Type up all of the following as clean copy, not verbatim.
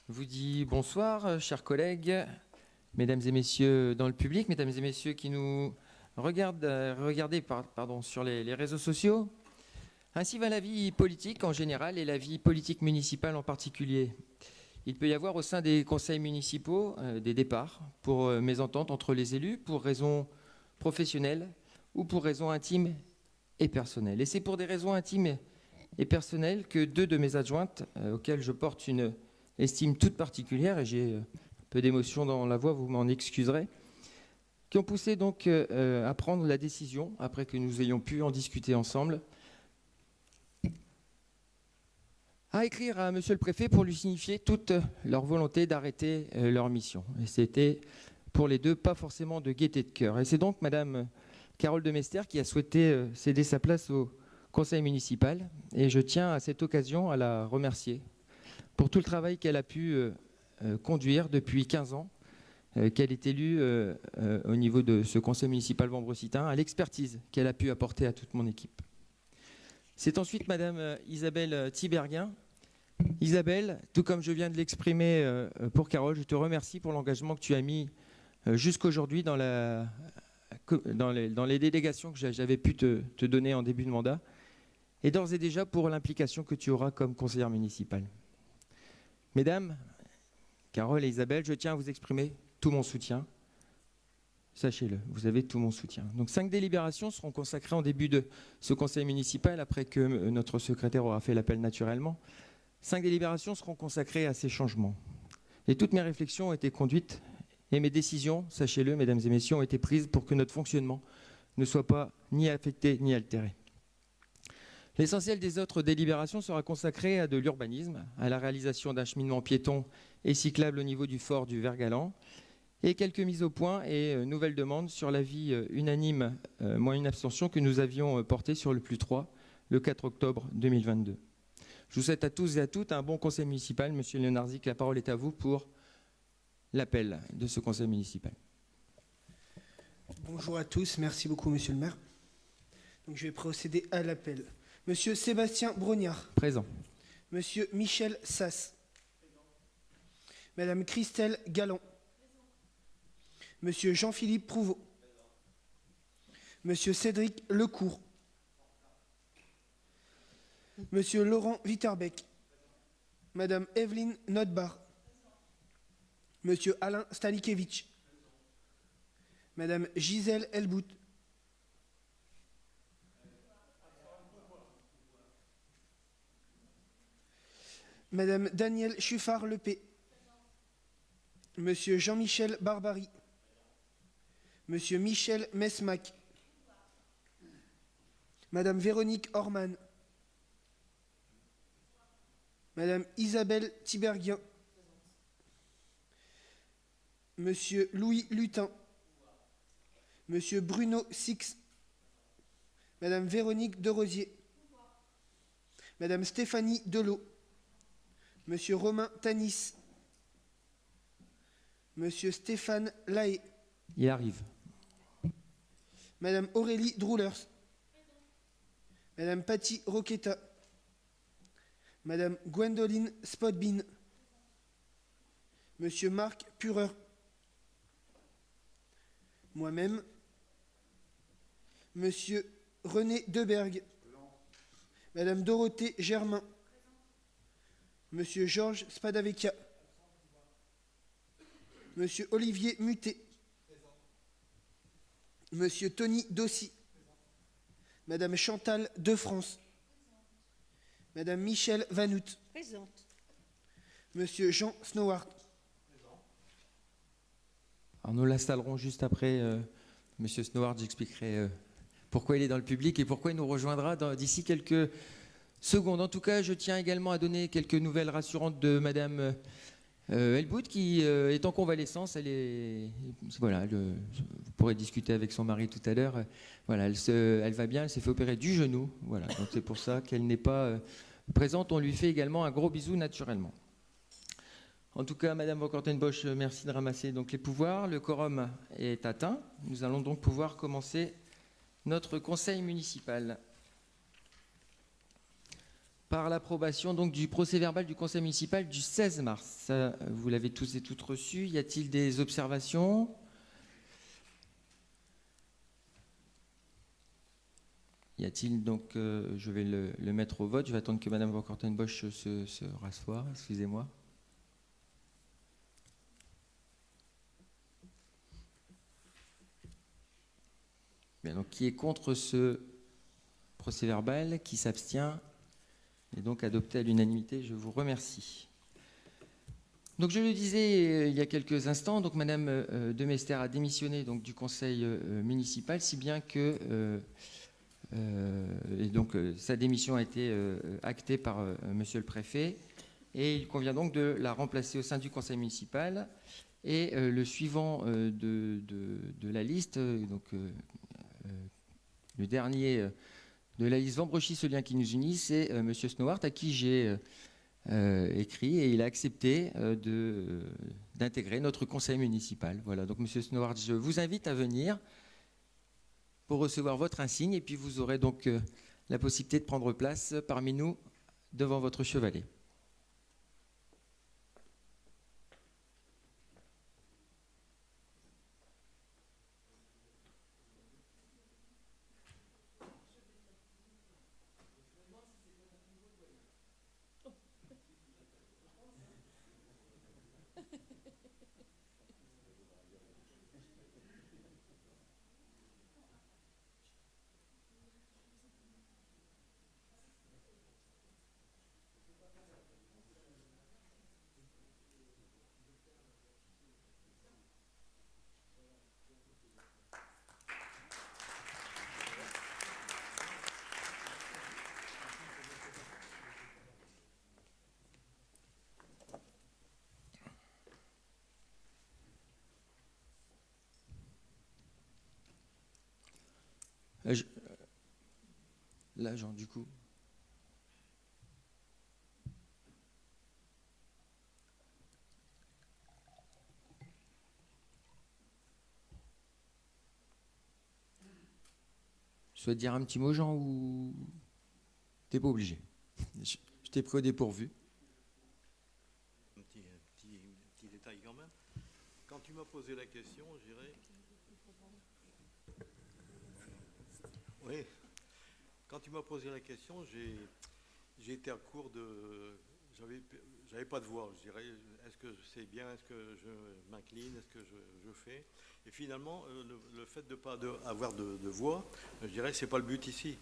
Je vous dis bonsoir, chers collègues, mesdames et messieurs dans le public, mesdames et messieurs qui nous regardez sur les réseaux sociaux. Ainsi va la vie politique en général et la vie politique municipale en particulier. Il peut y avoir au sein des conseils municipaux des départs pour mésentente entre les élus, pour raisons professionnelles ou pour raisons intimes et personnelles. Et c'est pour des raisons intimes et personnelles que deux de mes adjointes, auxquelles je porte une estime toute particulière, et j'ai un peu d'émotion dans la voix, vous m'en excuserez, qui ont poussé donc à prendre la décision, après que nous ayons pu en discuter ensemble, à écrire à monsieur le préfet pour lui signifier toute leur volonté d'arrêter leur mission. Et c'était pour les deux pas forcément de gaieté de cœur. Et c'est donc madame Carole de Mester qui a souhaité céder sa place au conseil municipal. Et je tiens à cette occasion à la remercier pour tout le travail qu'elle a pu conduire depuis 15 ans, qu'elle est élue au niveau de ce conseil municipal vambrecitain, à l'expertise qu'elle a pu apporter à toute mon équipe. C'est ensuite madame Isabelle Tiberghien. Isabelle, tout comme je viens de l'exprimer pour Carole, je te remercie pour l'engagement que tu as mis jusqu'aujourd'hui dans les délégations que j'avais pu te donner en début de mandat, et d'ores et déjà pour l'implication que tu auras comme conseillère municipale. Mesdames, Carole et Isabelle, je tiens à vous exprimer tout mon soutien. Sachez-le, vous avez tout mon soutien. Donc 5 délibérations seront consacrées en début de ce conseil municipal, après que notre secrétaire aura fait l'appel naturellement. 5 délibérations seront consacrées à ces changements. Et toutes mes réflexions ont été conduites et mes décisions, sachez-le, mesdames et messieurs, ont été prises pour que notre fonctionnement ne soit pas ni affecté ni altéré. L'essentiel des autres délibérations sera consacré à de l'urbanisme, à la réalisation d'un cheminement piéton et cyclable au niveau du fort du Vert-Galant, et quelques mises au point et nouvelles demandes sur l'avis unanime, moins une abstention, que nous avions porté sur le plus 3, le 4 octobre 2022. Je vous souhaite à tous et à toutes un bon conseil municipal. Monsieur Léonardzik, la parole est à vous pour l'appel de ce conseil municipal. Bonjour à tous, merci beaucoup monsieur le maire. Donc je vais procéder à l'appel. Monsieur Sébastien Brognard. Présent. Monsieur Michel Sass. Madame Christelle Galland. Monsieur Jean-Philippe Prouveau. Monsieur Cédric Lecourt. Monsieur Laurent Witterbeck. Madame Evelyne Notbar. Monsieur Alain Stanikevitch. Madame Gisèle Elbout. Madame Danielle Chuffard-Lepé. Monsieur Jean-Michel Barbary. Monsieur Michel Mesmac. Madame Véronique Orman. Madame Isabelle Tiberghien. Monsieur Louis Lutin. Monsieur Bruno Six. Madame Véronique Derosier. Madame Stéphanie Delot. Monsieur Romain Tanis. Monsieur Stéphane Lahaye. Il arrive. Madame Aurélie Droulers. Madame Patty Roqueta. Madame Gwendoline Spotbin. Monsieur Marc Pureur. Moi-même. Monsieur René Debergue. Madame Dorothée Germain. Monsieur Georges Spadavecchia. Monsieur Olivier Muté. Monsieur Tony Dossi. Madame Chantal Defrance. Madame Michèle Vanout. Présente. Monsieur Jean Snowart. Alors nous l'installerons juste après. Monsieur Snowart, j'expliquerai pourquoi il est dans le public et pourquoi il nous rejoindra d'ici quelques secondes. En tout cas, je tiens également à donner quelques nouvelles rassurantes de madame Elbout, qui est en convalescence. Voilà, vous pourrez discuter avec son mari tout à l'heure. Voilà, elle va bien, elle s'est fait opérer du genou. Voilà, donc c'est pour ça qu'elle n'est pas présente. On lui fait également un gros bisou naturellement. En tout cas, madame Van Kortenbosch, merci de ramasser donc les pouvoirs. Le quorum est atteint. Nous allons donc pouvoir commencer notre conseil municipal. par l'approbation donc du procès-verbal du conseil municipal du 16 mars. Ça, vous l'avez tous et toutes reçu. Y a-t-il des observations ? Y a-t-il donc, je vais le mettre au vote. Je vais attendre que Madame Van Kortenbosch se rassoie. Excusez-moi. Bien, donc qui est contre ce procès-verbal, qui s'abstient, est donc adopté à l'unanimité. Je vous remercie. Donc je le disais il y a quelques instants, donc Madame Demester a démissionné donc du conseil municipal, si bien que et donc sa démission a été actée par Monsieur le Préfet, et il convient donc de la remplacer au sein du conseil municipal. Et le suivant de la liste, donc le dernier de la liste Vambrechy, ce lien qui nous unit, c'est Monsieur Snowart, à qui j'ai écrit, et il a accepté d'intégrer notre conseil municipal. Voilà, donc Monsieur Snowart, je vous invite à venir pour recevoir votre insigne, et puis vous aurez donc la possibilité de prendre place parmi nous devant votre chevalet. Là, genre, du coup. Je souhaite dire un petit mot, Jean, ou t'es pas obligé? Je t'ai pris au dépourvu. Un petit détail quand même. Quand tu m'as posé la question, je dirais... Oui. Quand tu m'as posé la question, j'ai été à court de... J'avais pas de voix, je dirais. Est-ce que c'est bien? Est-ce que je m'incline? Est-ce que je fais? Et finalement, le fait de ne pas avoir de voix, je dirais que ce n'est pas le but ici.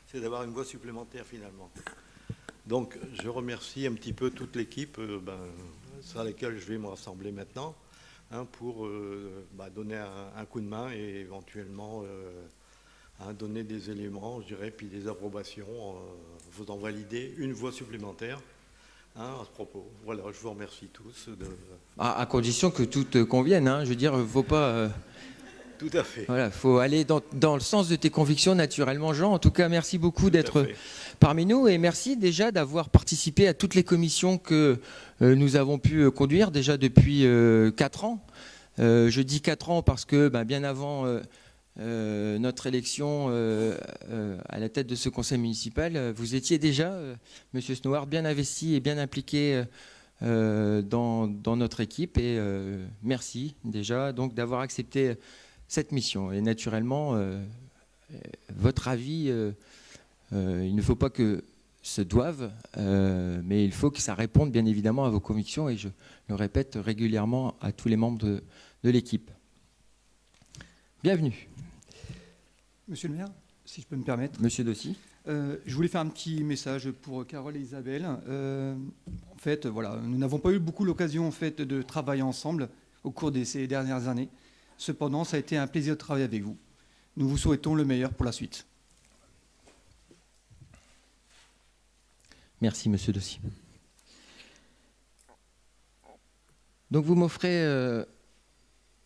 C'est d'avoir une voix supplémentaire finalement. Donc, je remercie un petit peu toute l'équipe à laquelle je vais me rassembler maintenant pour donner un coup de main et éventuellement donner des éléments, je dirais, puis des approbations, vous en valider une voix supplémentaire à ce propos. Voilà, je vous remercie tous. À condition que tout te convienne, je veux dire, il ne faut pas... Tout à fait. Voilà, il faut aller dans le sens de tes convictions naturellement, Jean. En tout cas, merci beaucoup d'être parmi nous, et merci déjà d'avoir participé à toutes les commissions que nous avons pu conduire déjà depuis 4 ans. Je dis 4 ans parce que bien avant notre élection à la tête de ce conseil municipal, vous étiez déjà, Monsieur Snowart, bien investi et bien impliqué dans notre équipe, et merci déjà donc d'avoir accepté cette mission. Et naturellement, votre avis, il ne faut pas que se doive, mais il faut que ça réponde bien évidemment à vos convictions, et je le répète régulièrement à tous les membres de l'équipe. Bienvenue. Monsieur le maire, si je peux me permettre. Monsieur Dossi. Je voulais faire un petit message pour Carole et Isabelle. En fait, voilà, nous n'avons pas eu beaucoup l'occasion en fait, de travailler ensemble au cours de ces dernières années. Cependant, ça a été un plaisir de travailler avec vous. Nous vous souhaitons le meilleur pour la suite. Merci, Monsieur Dossi. Donc, vous m'offrez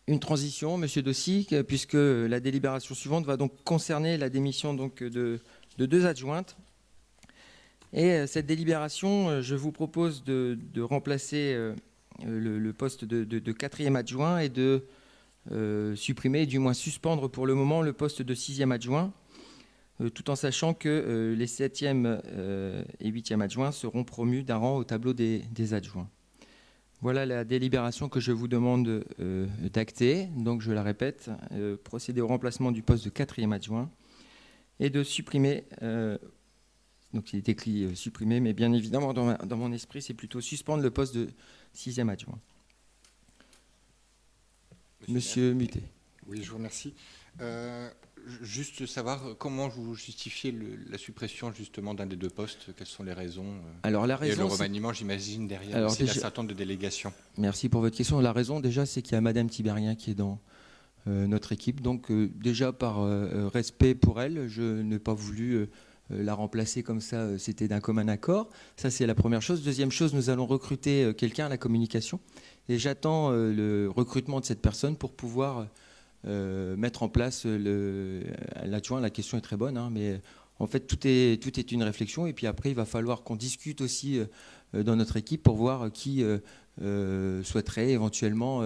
une transition, Monsieur Dossi, puisque la délibération suivante va donc concerner la démission donc, de 2 adjointes. Et cette délibération, je vous propose de remplacer le poste de 4e adjoint et de supprimer, du moins suspendre pour le moment, le poste de 6e adjoint. tout en sachant que les 7e et 8e adjoints seront promus d'un rang au tableau des adjoints. Voilà la délibération que je vous demande d'acter. Donc je la répète, procéder au remplacement du poste de 4e adjoint et de supprimer, donc il est écrit supprimer, mais bien évidemment dans mon esprit c'est plutôt suspendre le poste de 6e adjoint. Monsieur Muté. Oui, je vous remercie. Juste savoir comment vous justifiez la suppression justement d'un des deux postes, quelles sont les raisons Alors la et raison, le remaniement, j'imagine, derrière Alors, aussi la déjà- certaine de délégation. Merci pour votre question. La raison déjà c'est qu'il y a Madame Tiberien qui est dans notre équipe, donc déjà par respect pour elle, je n'ai pas voulu la remplacer comme ça, c'était d'un commun accord. Ça c'est la première chose. Deuxième chose, nous allons recruter quelqu'un à la communication et j'attends le recrutement de cette personne pour pouvoir mettre en place l'adjoint. La question est très bonne, hein, mais en fait tout est une réflexion et puis après il va falloir qu'on discute aussi dans notre équipe pour voir qui souhaiterait éventuellement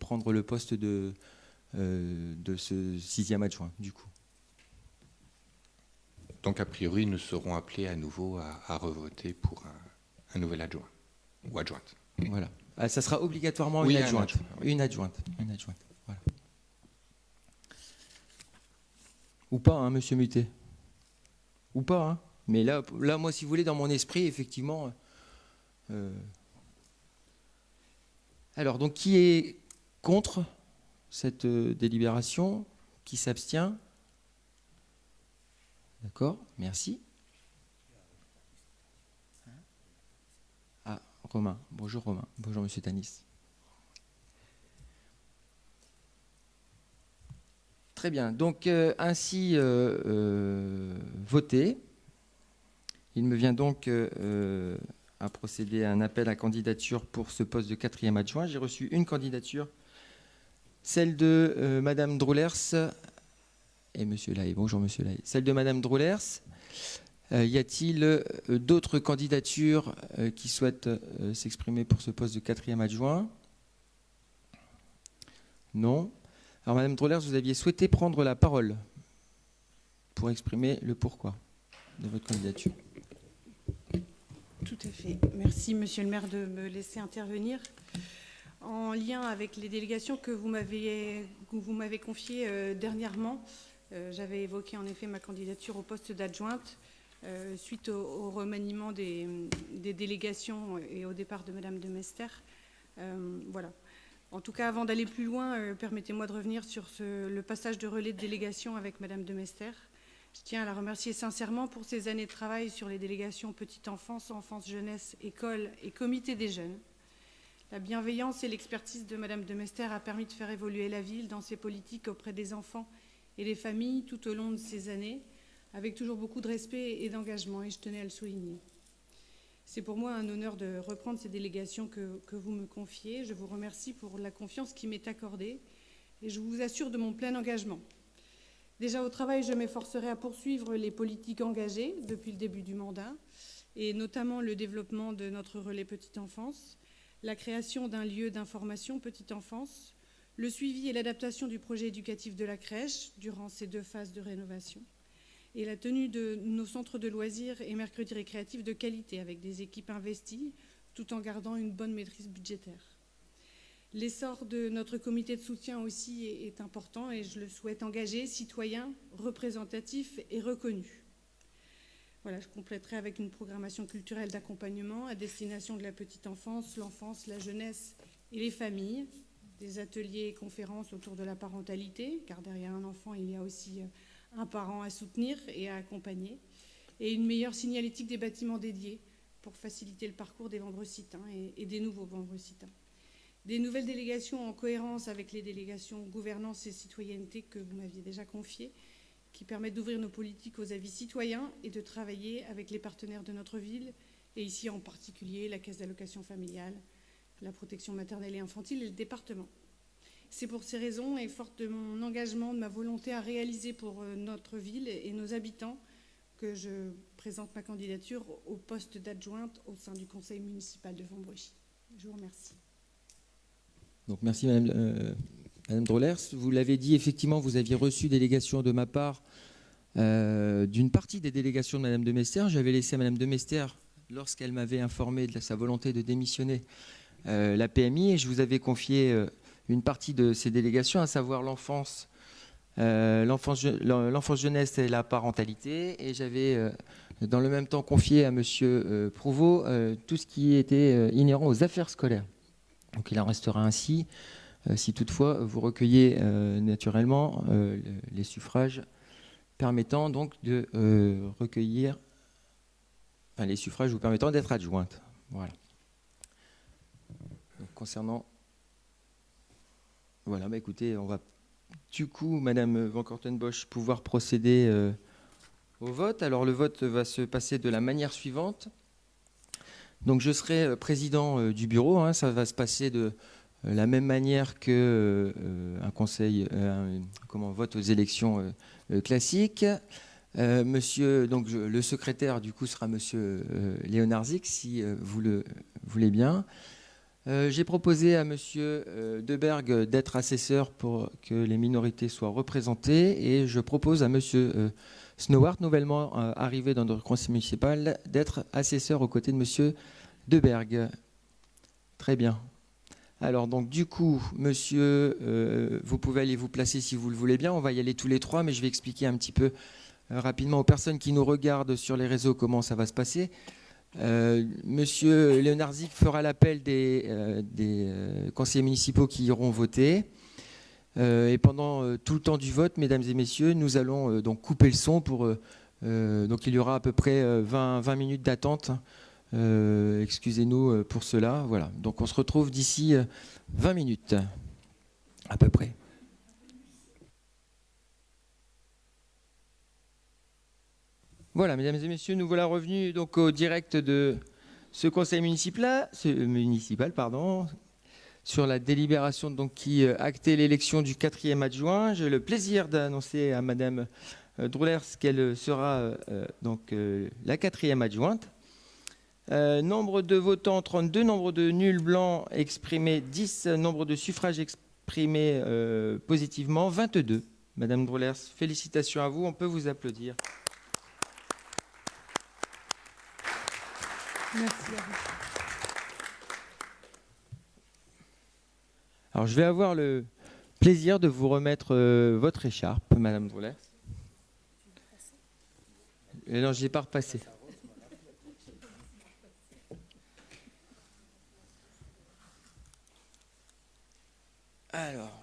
prendre le poste de ce 6e adjoint du coup. Donc a priori, nous serons appelés à nouveau à revoter pour un nouvel adjoint ou adjointe. Voilà. Ah, ça sera obligatoirement Oui, une un adjointe. adjoint, oui. Une adjointe. Voilà. Ou pas, hein, monsieur Muté. Ou pas, hein. Mais là, moi, si vous voulez, dans mon esprit, effectivement. Alors, donc, qui est contre cette délibération? Qui s'abstient? D'accord, merci. Ah, Romain. Bonjour Romain. Bonjour monsieur Tanis. Très bien, donc ainsi voté. Il me vient donc à procéder à un appel à candidature pour ce poste de 4e adjoint. J'ai reçu une candidature, celle de Madame Droulers et Monsieur Lahaye. Bonjour Monsieur Lahaye. Celle de Madame Droulers. Y a-t-il d'autres candidatures qui souhaitent s'exprimer pour ce poste de 4e adjoint? Non. Alors Madame Droulers, vous aviez souhaité prendre la parole pour exprimer le pourquoi de votre candidature. Tout à fait. Merci, Monsieur le maire, de me laisser intervenir. En lien avec les délégations que vous m'avez confiées dernièrement, j'avais évoqué en effet ma candidature au poste d'adjointe suite au remaniement des délégations et au départ de Madame de Mester. Voilà. En tout cas, avant d'aller plus loin, permettez-moi de revenir sur le passage de relais de délégation avec Madame de Mester. Je tiens à la remercier sincèrement pour ses années de travail sur les délégations petite enfance, enfance, jeunesse, école et comité des jeunes. La bienveillance et l'expertise de Madame de Mester a permis de faire évoluer la ville dans ses politiques auprès des enfants et des familles tout au long de ces années, avec toujours beaucoup de respect et d'engagement, et je tenais à le souligner. C'est pour moi un honneur de reprendre ces délégations que vous me confiez. Je vous remercie pour la confiance qui m'est accordée et je vous assure de mon plein engagement. Déjà au travail, je m'efforcerai à poursuivre les politiques engagées depuis le début du mandat, et notamment le développement de notre relais petite enfance, la création d'un lieu d'information petite enfance, le suivi et l'adaptation du projet éducatif de la crèche durant ces 2 phases de rénovation, et la tenue de nos centres de loisirs et mercredis récréatifs de qualité avec des équipes investies tout en gardant une bonne maîtrise budgétaire. L'essor de notre comité de soutien aussi est important et je le souhaite engagé, citoyen, représentatif et reconnu. Voilà, je compléterai avec une programmation culturelle d'accompagnement à destination de la petite enfance, l'enfance, la jeunesse et les familles, des ateliers et conférences autour de la parentalité, car derrière un enfant, il y a aussi un parent à soutenir et à accompagner, et une meilleure signalétique des bâtiments dédiés pour faciliter le parcours des Vendrecittains et des nouveaux Vendrecittains. Des nouvelles délégations en cohérence avec les délégations gouvernance et citoyenneté que vous m'aviez déjà confiées, qui permettent d'ouvrir nos politiques aux avis citoyens et de travailler avec les partenaires de notre ville, et ici en particulier la Caisse d'allocation familiale, la protection maternelle et infantile et le département. C'est pour ces raisons, et forte de mon engagement, de ma volonté à réaliser pour notre ville et nos habitants, que je présente ma candidature au poste d'adjointe au sein du conseil municipal de Vambrechy. Je vous remercie. Donc merci Madame Droulers. Vous l'avez dit, effectivement, vous aviez reçu délégation de ma part d'une partie des délégations de Madame de Mester. J'avais laissé à Madame de Mester, lorsqu'elle m'avait informé de sa volonté de démissionner, la PMI, et je vous avais confié une partie de ces délégations, à savoir l'enfance, l'enfance jeunesse et la parentalité, et j'avais dans le même temps confié à Monsieur Prouveau tout ce qui était inhérent aux affaires scolaires. Donc il en restera ainsi, si toutefois vous recueillez naturellement les suffrages permettant donc de recueillir, enfin, les suffrages vous permettant d'être adjointe. Voilà. Donc, concernant, voilà, bah écoutez, on va du coup, Madame Van Kortenbosch, pouvoir procéder au vote. Alors le vote va se passer de la manière suivante. Donc je serai président du bureau, hein, ça va se passer de la même manière que un conseil, vote aux élections classiques. Monsieur, donc le secrétaire du coup sera Monsieur Léonard Zic, si vous le voulez bien. J'ai proposé à Monsieur Debergue d'être assesseur pour que les minorités soient représentées, et je propose à Monsieur Snowart, nouvellement arrivé dans notre conseil municipal, d'être assesseur aux côtés de Monsieur Debergue. Très bien. Alors donc du coup, monsieur, vous pouvez aller vous placer si vous le voulez bien. On va y aller tous les trois, mais je vais expliquer un petit peu rapidement aux personnes qui nous regardent sur les réseaux comment ça va se passer. Monsieur Léonard Zic fera l'appel des conseillers municipaux qui iront voter. Et pendant tout le temps du vote, mesdames et messieurs, nous allons donc couper le son pour... donc il y aura à peu près 20 minutes d'attente. Excusez-nous pour cela. Voilà. Donc on se retrouve d'ici 20 minutes, à peu près. Voilà, mesdames et messieurs, nous voilà revenus donc au direct de ce conseil municipal, sur la délibération donc, qui actait l'élection du 4e adjoint. J'ai le plaisir d'annoncer à Madame Droulers qu'elle sera donc la 4e adjointe. Nombre de votants 32, nombre de nuls blancs exprimés 10, nombre de suffrages exprimés positivement 22. Madame Droulers, félicitations à vous, on peut vous applaudir. Merci à vous. Alors je vais avoir le plaisir de vous remettre votre écharpe, Madame Droulers. Non, je n'ai pas repassé. Alors.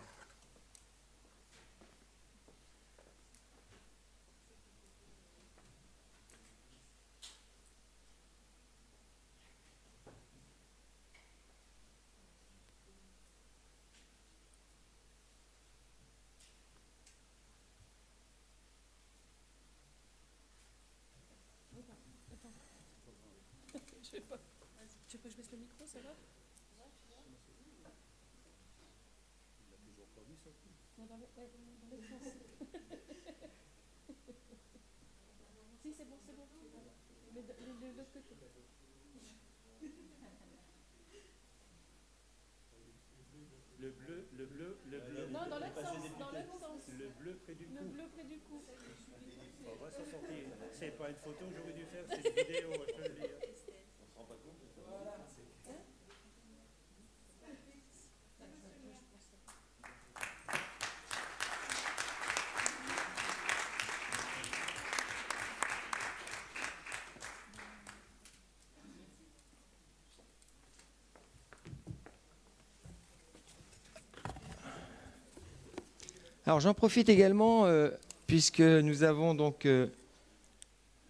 Tu veux que je baisse le micro, ça va? Si, c'est bon, c'est bon. Mais de l'autre côté. Le bleu. Non, dans l'autre sens, dans l'autre sens. Le bleu près du cou. Le bleu près du cou. On va s'en sortir. C'est pas une photo que j'aurais dû faire, c'est une vidéo, je te le dis. On se rend pas compte. Alors j'en profite également, puisque nous avons donc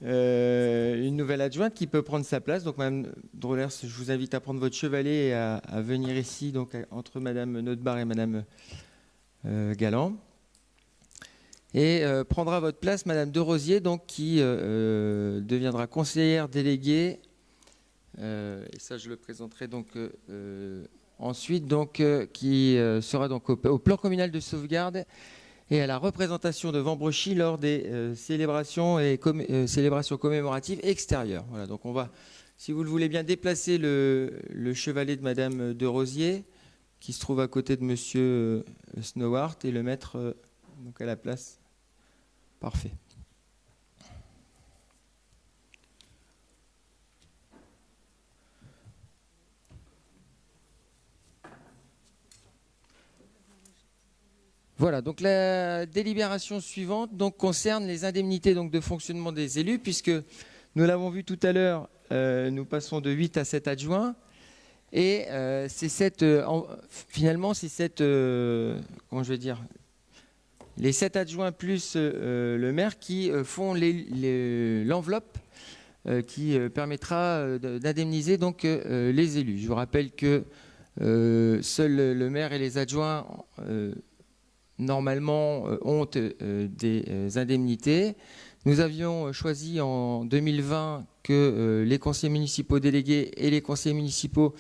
une nouvelle adjointe qui peut prendre sa place. Donc Madame Droulers, je vous invite à prendre votre chevalet et à venir ici, donc entre Madame Notbar et Madame Galland. Et prendra votre place Madame De Rosier, donc, qui deviendra conseillère déléguée. Et ça, je le présenterai donc ensuite, donc, qui sera donc au plan communal de sauvegarde et à la représentation de Vambrechy lors des célébrations commémoratives extérieures. Voilà, donc on va, si vous le voulez bien, déplacer le chevalet de Madame De Rosier, qui se trouve à côté de Monsieur Snowart, et le mettre donc à la place. Parfait. Voilà, donc la délibération suivante donc, concerne les indemnités donc, de fonctionnement des élus, puisque nous l'avons vu tout à l'heure, nous passons de 8 à 7 adjoints. Et finalement, c'est comment je vais dire, les 7 adjoints plus le maire qui font l'enveloppe qui permettra d'indemniser donc les élus. Je vous rappelle que seul le maire et les adjoints normalement ont des indemnités. Nous avions choisi en 2020 que les conseillers municipaux délégués et les conseillers municipaux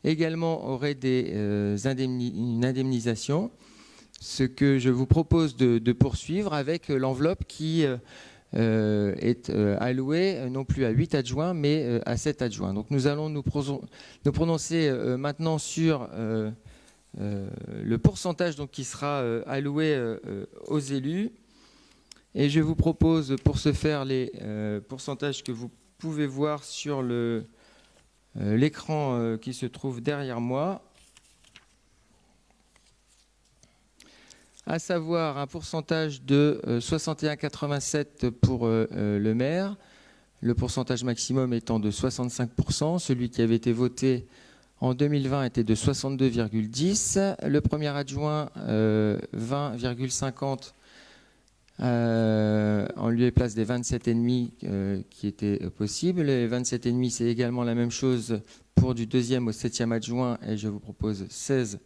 également auraient une indemnisation. Ce que je vous propose de poursuivre avec l'enveloppe qui est allouée non plus à 8 adjoints mais à 7 adjoints. Donc nous allons nous prononcer maintenant sur le pourcentage donc, qui sera alloué aux élus. Et je vous propose pour ce faire les pourcentages que vous pouvez voir sur l'écran qui se trouve derrière moi. À savoir un pourcentage de 61,87 pour le maire, le pourcentage maximum étant de 65%, celui qui avait été voté en 2020 était de 62,10. Le premier adjoint, 20,50 en lieu et place des 27,5 qui étaient possibles. Les 27,5, c'est également la même chose pour du deuxième au septième adjoint et je vous propose 16%.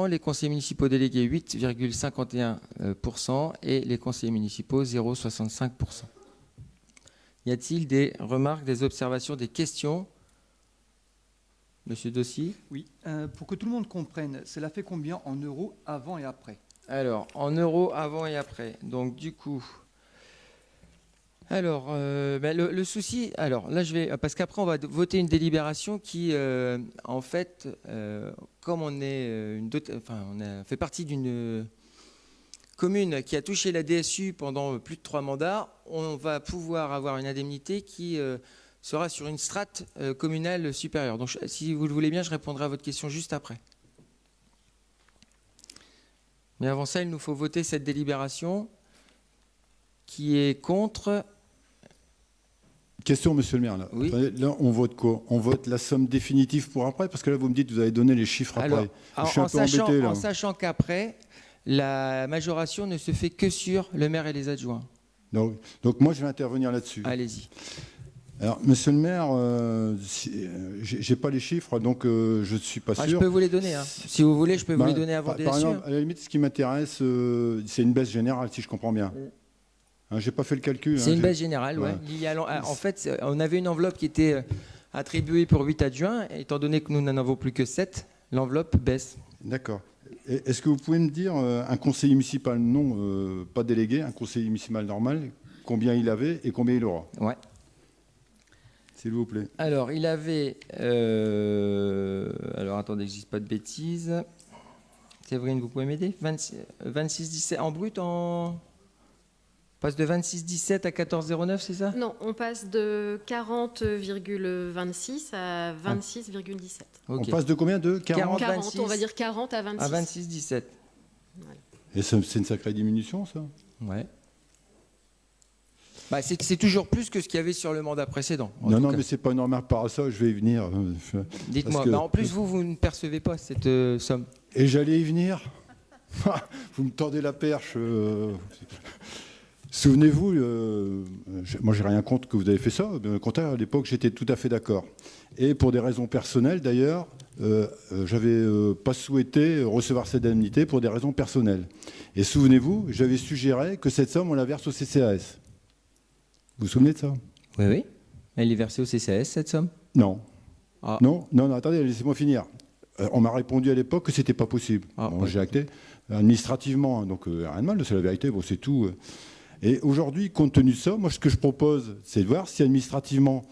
Les conseillers municipaux délégués, 8,51% et les conseillers municipaux, 0,65%. Y a-t-il des remarques, des observations, des questions ? Monsieur Dossi ? Oui, pour que tout le monde comprenne, cela fait combien en euros avant et après ? Alors, en euros avant et après. Donc, du coup, alors, le souci, alors là, parce qu'après, on va voter une délibération qui, en fait, comme on est on a fait partie d'une commune qui a touché la DSU pendant plus de 3 mandats, on va pouvoir avoir une indemnité qui sera sur une strate communale supérieure. Donc, si vous le voulez bien, je répondrai à votre question juste après. Mais avant ça, il nous faut voter cette délibération qui est contre. Question, monsieur le maire. Là, oui. Là on vote quoi? On vote la somme définitive pour après? Parce que là, vous me dites que vous avez donné les chiffres après. Alors, je suis un peu embêté, là. En sachant qu'après, la majoration ne se fait que sur le maire et les adjoints. Donc moi, je vais intervenir là-dessus. Allez-y. Alors, monsieur le maire, j'ai pas les chiffres, donc je ne suis pas sûr. Je peux vous les donner. Hein. Si vous voulez, je peux vous les donner avant DSU. Par exemple, à la limite, ce qui m'intéresse, c'est une baisse générale, si je comprends bien. J'ai pas fait le calcul. C'est une baisse générale, oui. En fait, on avait une enveloppe qui était attribuée pour 8 adjoints. Étant donné que nous n'en avons plus que 7, l'enveloppe baisse. D'accord. Est-ce que vous pouvez me dire, un conseiller municipal, non, pas délégué, un conseiller municipal normal, combien il avait et combien il aura? Ouais. S'il vous plaît. Alors, il avait... alors, attendez que je ne dise pas de bêtises. Séverine, vous pouvez m'aider? 26,17 en brut, On passe de 26,17 à 14,09, c'est ça? Non, on passe de 40,26 à 26,17. Okay. On passe de combien? De 40 40, on va dire 40 à 26. À 26,17. Voilà. Et c'est une sacrée diminution, ça? Ouais. Bah, c'est toujours plus que ce qu'il y avait sur le mandat précédent. Non, mais c'est pas une remarque par ça, je vais y venir. Dites-moi, en plus, vous ne percevez pas cette somme. Et j'allais y venir. Vous me tordez la perche. Souvenez-vous, moi j'ai rien contre que vous avez fait ça. Au contraire, à l'époque, j'étais tout à fait d'accord. Et pour des raisons personnelles, d'ailleurs, j'avais pas souhaité recevoir cette indemnité pour des raisons personnelles. Et souvenez-vous, j'avais suggéré que cette somme, on la verse au CCAS. Vous vous souvenez de ça? Oui, oui. Elle est versée au CCAS, cette somme? Non. Ah. Non, attendez, laissez-moi finir. On m'a répondu à l'époque que c'était pas possible. Bon, j'ai acté administrativement, donc rien de mal, c'est la vérité, bon, c'est tout. Et aujourd'hui, compte tenu de ça, moi, ce que je propose, c'est de voir si administrativement,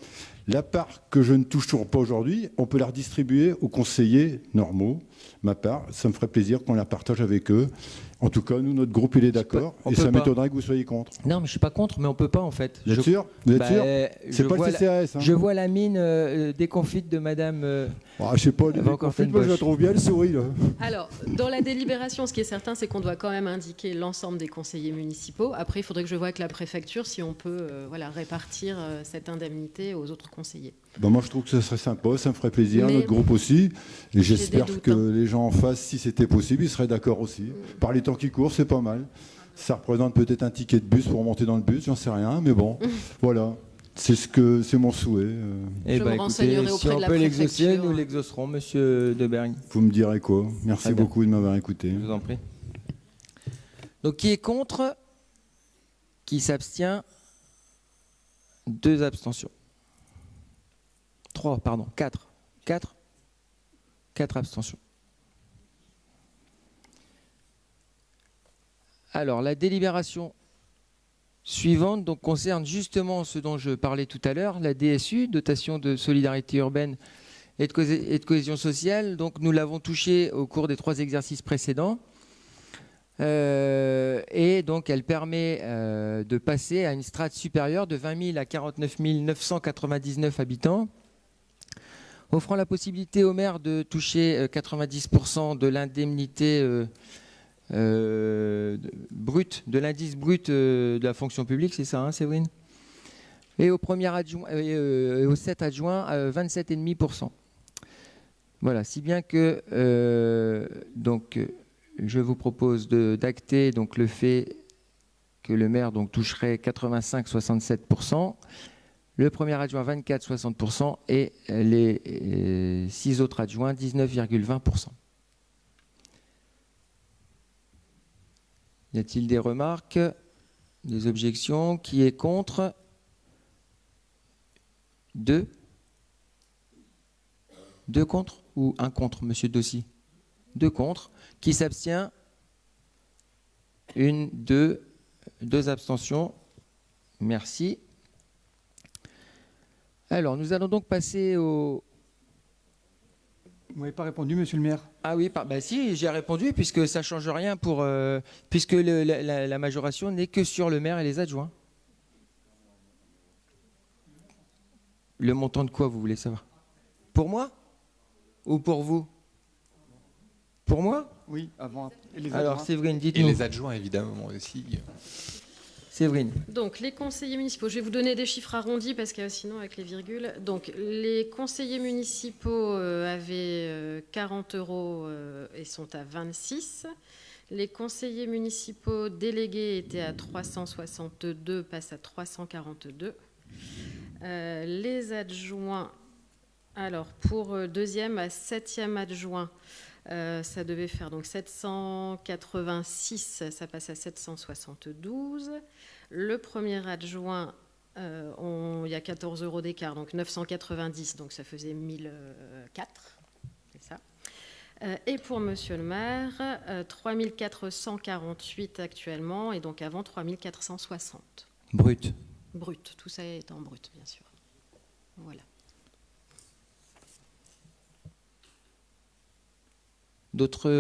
la part que je ne touche toujours pas aujourd'hui, on peut la redistribuer aux conseillers normaux. Ma part, ça me ferait plaisir qu'on la partage avec eux. En tout cas, nous, notre groupe, il est d'accord. on Et peut ça pas. m'étonnerait que vous soyez contre. Non, mais je suis pas contre, mais on peut pas en fait. Vous êtes sûr? Vous êtes sûr? je C'est pas vois le CCAS. Hein. Je vois la mine déconfite de Madame. Ah, je sais pas, Elle va encore faire une moi je la poche. trouve bien, elle sourit. Là. Alors, dans la délibération, ce qui est certain, c'est qu'on doit quand même indiquer l'ensemble des conseillers municipaux. Après, il faudrait que je voie avec la préfecture si on peut voilà, répartir cette indemnité aux autres conseillers. Ben, moi, je trouve que ce serait sympa, ça me ferait plaisir, Mais notre groupe aussi. Et j'espère des doutes, que hein. les gens en face, si c'était possible, ils seraient d'accord aussi. Par les temps qui courent, c'est pas mal. Ça représente peut-être un ticket de bus pour monter dans le bus, j'en sais rien, mais bon, voilà. C'est mon souhait. Eh Je ben, me écoutez, renseignerai si auprès de on la peut l'exaucer, préfecture. nous l'exaucerons, Monsieur Debergne. Vous me direz quoi. Merci Très bien. beaucoup de m'avoir écouté. Je vous en prie. Donc, qui est contre? Qui s'abstient? 2 abstentions. 3, pardon, 4. 4 abstentions. Alors, la délibération suivante donc, concerne justement ce dont je parlais tout à l'heure, la DSU, dotation de solidarité urbaine et de cohésion sociale. Donc, nous l'avons touchée au cours des 3 exercices précédents. Et donc, elle permet de passer à une strate supérieure de 20 000 à 49 999 habitants, offrant la possibilité au maire de toucher 90% de l'indemnité brute, de l'indice brut de la fonction publique, c'est ça, hein, Séverine? Et au premier adjoint, et aux 7 adjoints, 27,5%. Voilà, si bien que donc je vous propose d'acter donc le fait que le maire donc toucherait 85,67%, le premier adjoint 24,60% et les 6 autres adjoints 19,20%. Y a-t-il des remarques, des objections? Qui est contre? 2 contre ou 1 contre, Monsieur Dossi? 2 contre. Qui s'abstient? 1, 2 abstentions. Merci. Alors, nous allons donc passer au... Vous m'avez pas répondu, monsieur le maire. Ah oui, bah si, j'ai répondu, puisque ça ne change rien, puisque la majoration n'est que sur le maire et les adjoints. Le montant de quoi, vous voulez savoir? Pour moi? Ou pour vous? Pour moi? Oui, avant. Et les Alors, adjoints. Séverine, Et dites-nous. les adjoints, évidemment, aussi. Séverine. Donc, les conseillers municipaux, je vais vous donner des chiffres arrondis parce que sinon, avec les virgules. Donc, les conseillers municipaux avaient 40 € et sont à 26. Les conseillers municipaux délégués étaient à 362, passent à 342. Les adjoints, alors pour deuxième à septième adjoint, ça devait faire donc 786, ça passe à 772. Le premier adjoint, il y a 14 € d'écart, donc 990, donc ça faisait 1004, c'est ça. Et pour monsieur le maire, 3448 actuellement, et donc avant 3460. Brut. Brut, tout ça est en brut, bien sûr. Voilà. D'autres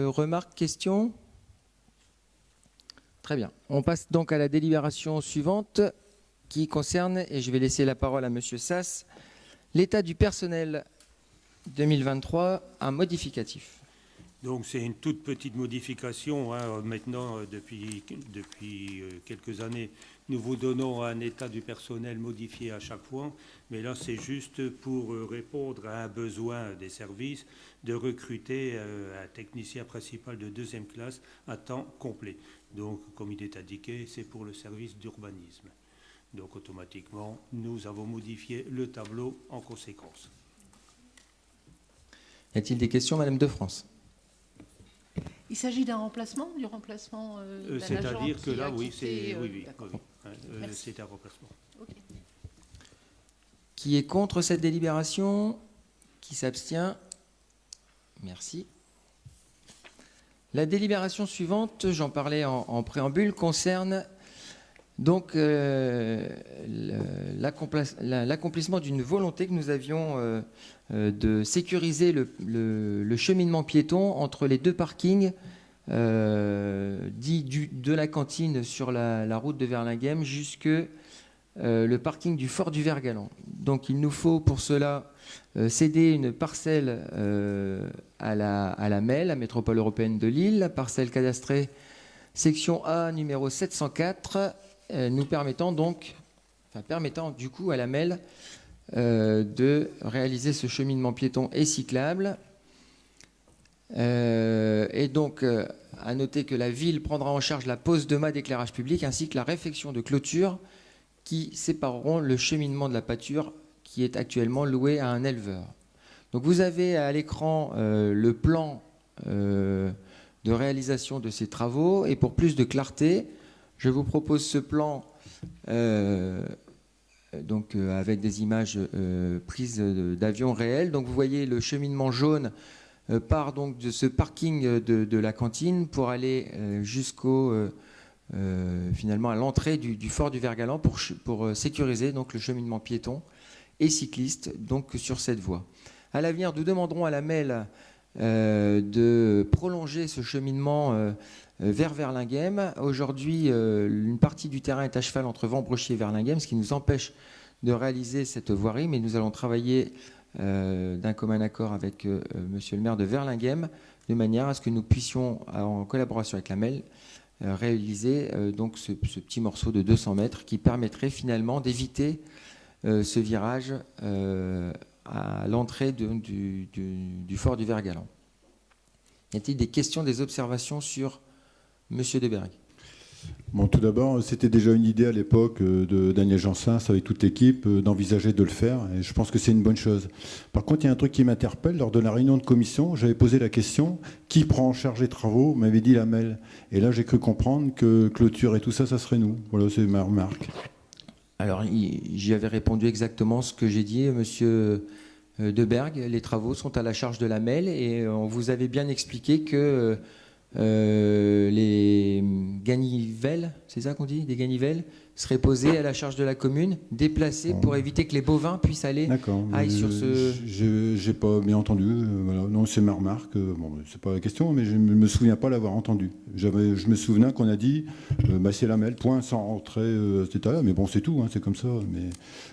remarques, questions? Très bien. On passe donc à la délibération suivante qui concerne, et je vais laisser la parole à Monsieur Sass, l'état du personnel 2023, un modificatif. Donc c'est une toute petite modification. Hein. Maintenant, depuis quelques années, nous vous donnons un état du personnel modifié à chaque fois. Mais là, c'est juste pour répondre à un besoin des services de recruter un technicien principal de 2e classe à temps complet. Donc, comme il est indiqué, c'est pour le service d'urbanisme. Donc, automatiquement, nous avons modifié le tableau en conséquence. Y a-t-il des questions, Madame de France? Il s'agit d'un remplacement, du remplacement d'un agent C'est-à-dire que qui là, a oui, quitté, c'est oui. d'accord. Merci. C'est un remplacement. Ok. Qui est contre cette délibération? Qui s'abstient? Merci. La délibération suivante, j'en parlais en préambule, concerne donc l'accomplissement d'une volonté que nous avions de sécuriser le cheminement piéton entre les 2 parkings de la cantine sur la route de Verlinghem jusque le parking du Fort du Vergalan. Donc il nous faut pour cela céder une parcelle à la MEL, la Métropole Européenne de Lille, la parcelle cadastrée section A numéro 704, nous permettant du coup à la MEL de réaliser ce cheminement piéton et cyclable. Et donc, à noter que la ville prendra en charge la pose de mâts d'éclairage public ainsi que la réfection de clôture qui sépareront le cheminement de la pâture qui est actuellement loué à un éleveur. Donc vous avez à l'écran le plan de réalisation de ces travaux, et pour plus de clarté, je vous propose ce plan avec des images prises d'avions réels. Donc vous voyez le cheminement jaune part donc de ce parking de la cantine pour aller finalement à l'entrée du Fort du Vergalan pour sécuriser donc le cheminement piéton et cycliste donc sur cette voie. À l'avenir, nous demanderons à la MEL de prolonger ce cheminement vers Verlinghem. Aujourd'hui, une partie du terrain est à cheval entre Ventbrochy et Verlinghem, ce qui nous empêche de réaliser cette voirie, mais nous allons travailler d'un commun accord avec monsieur le maire de Verlinghem, de manière à ce que nous puissions, en collaboration avec la MEL, réaliser donc ce petit morceau de 200 mètres qui permettrait finalement d'éviter ce virage à l'entrée du Fort du Vergalan. Y a-t-il des questions, des observations sur monsieur Deberg? Bon, tout d'abord, c'était déjà une idée à l'époque de Daniel Jansens avec toute l'équipe d'envisager de le faire, et je pense que c'est une bonne chose. Par contre, il y a un truc qui m'interpelle. Lors de la réunion de commission, j'avais posé la question, qui prend en charge les travaux? On m'avait dit la MEL. Et là, j'ai cru comprendre que clôture et tout ça, ça serait nous. Voilà, c'est ma remarque. Alors, j'y avais répondu exactement ce que j'ai dit, monsieur Deberg. Les travaux sont à la charge de la MEL, et on vous avait bien expliqué que les ganivelles, c'est ça qu'on dit, des ganivelles, seraient posées à la charge de la commune, déplacées pour éviter que les bovins puissent aller sur ce... J'ai pas bien entendu. Voilà. Non, c'est ma remarque. Bon, c'est pas la question, mais je me souviens pas l'avoir entendu. Je me souvenais qu'on a dit, c'est la MEL, point, sans rentrer à cet état-là. Mais bon, c'est tout, hein, c'est comme ça. Mais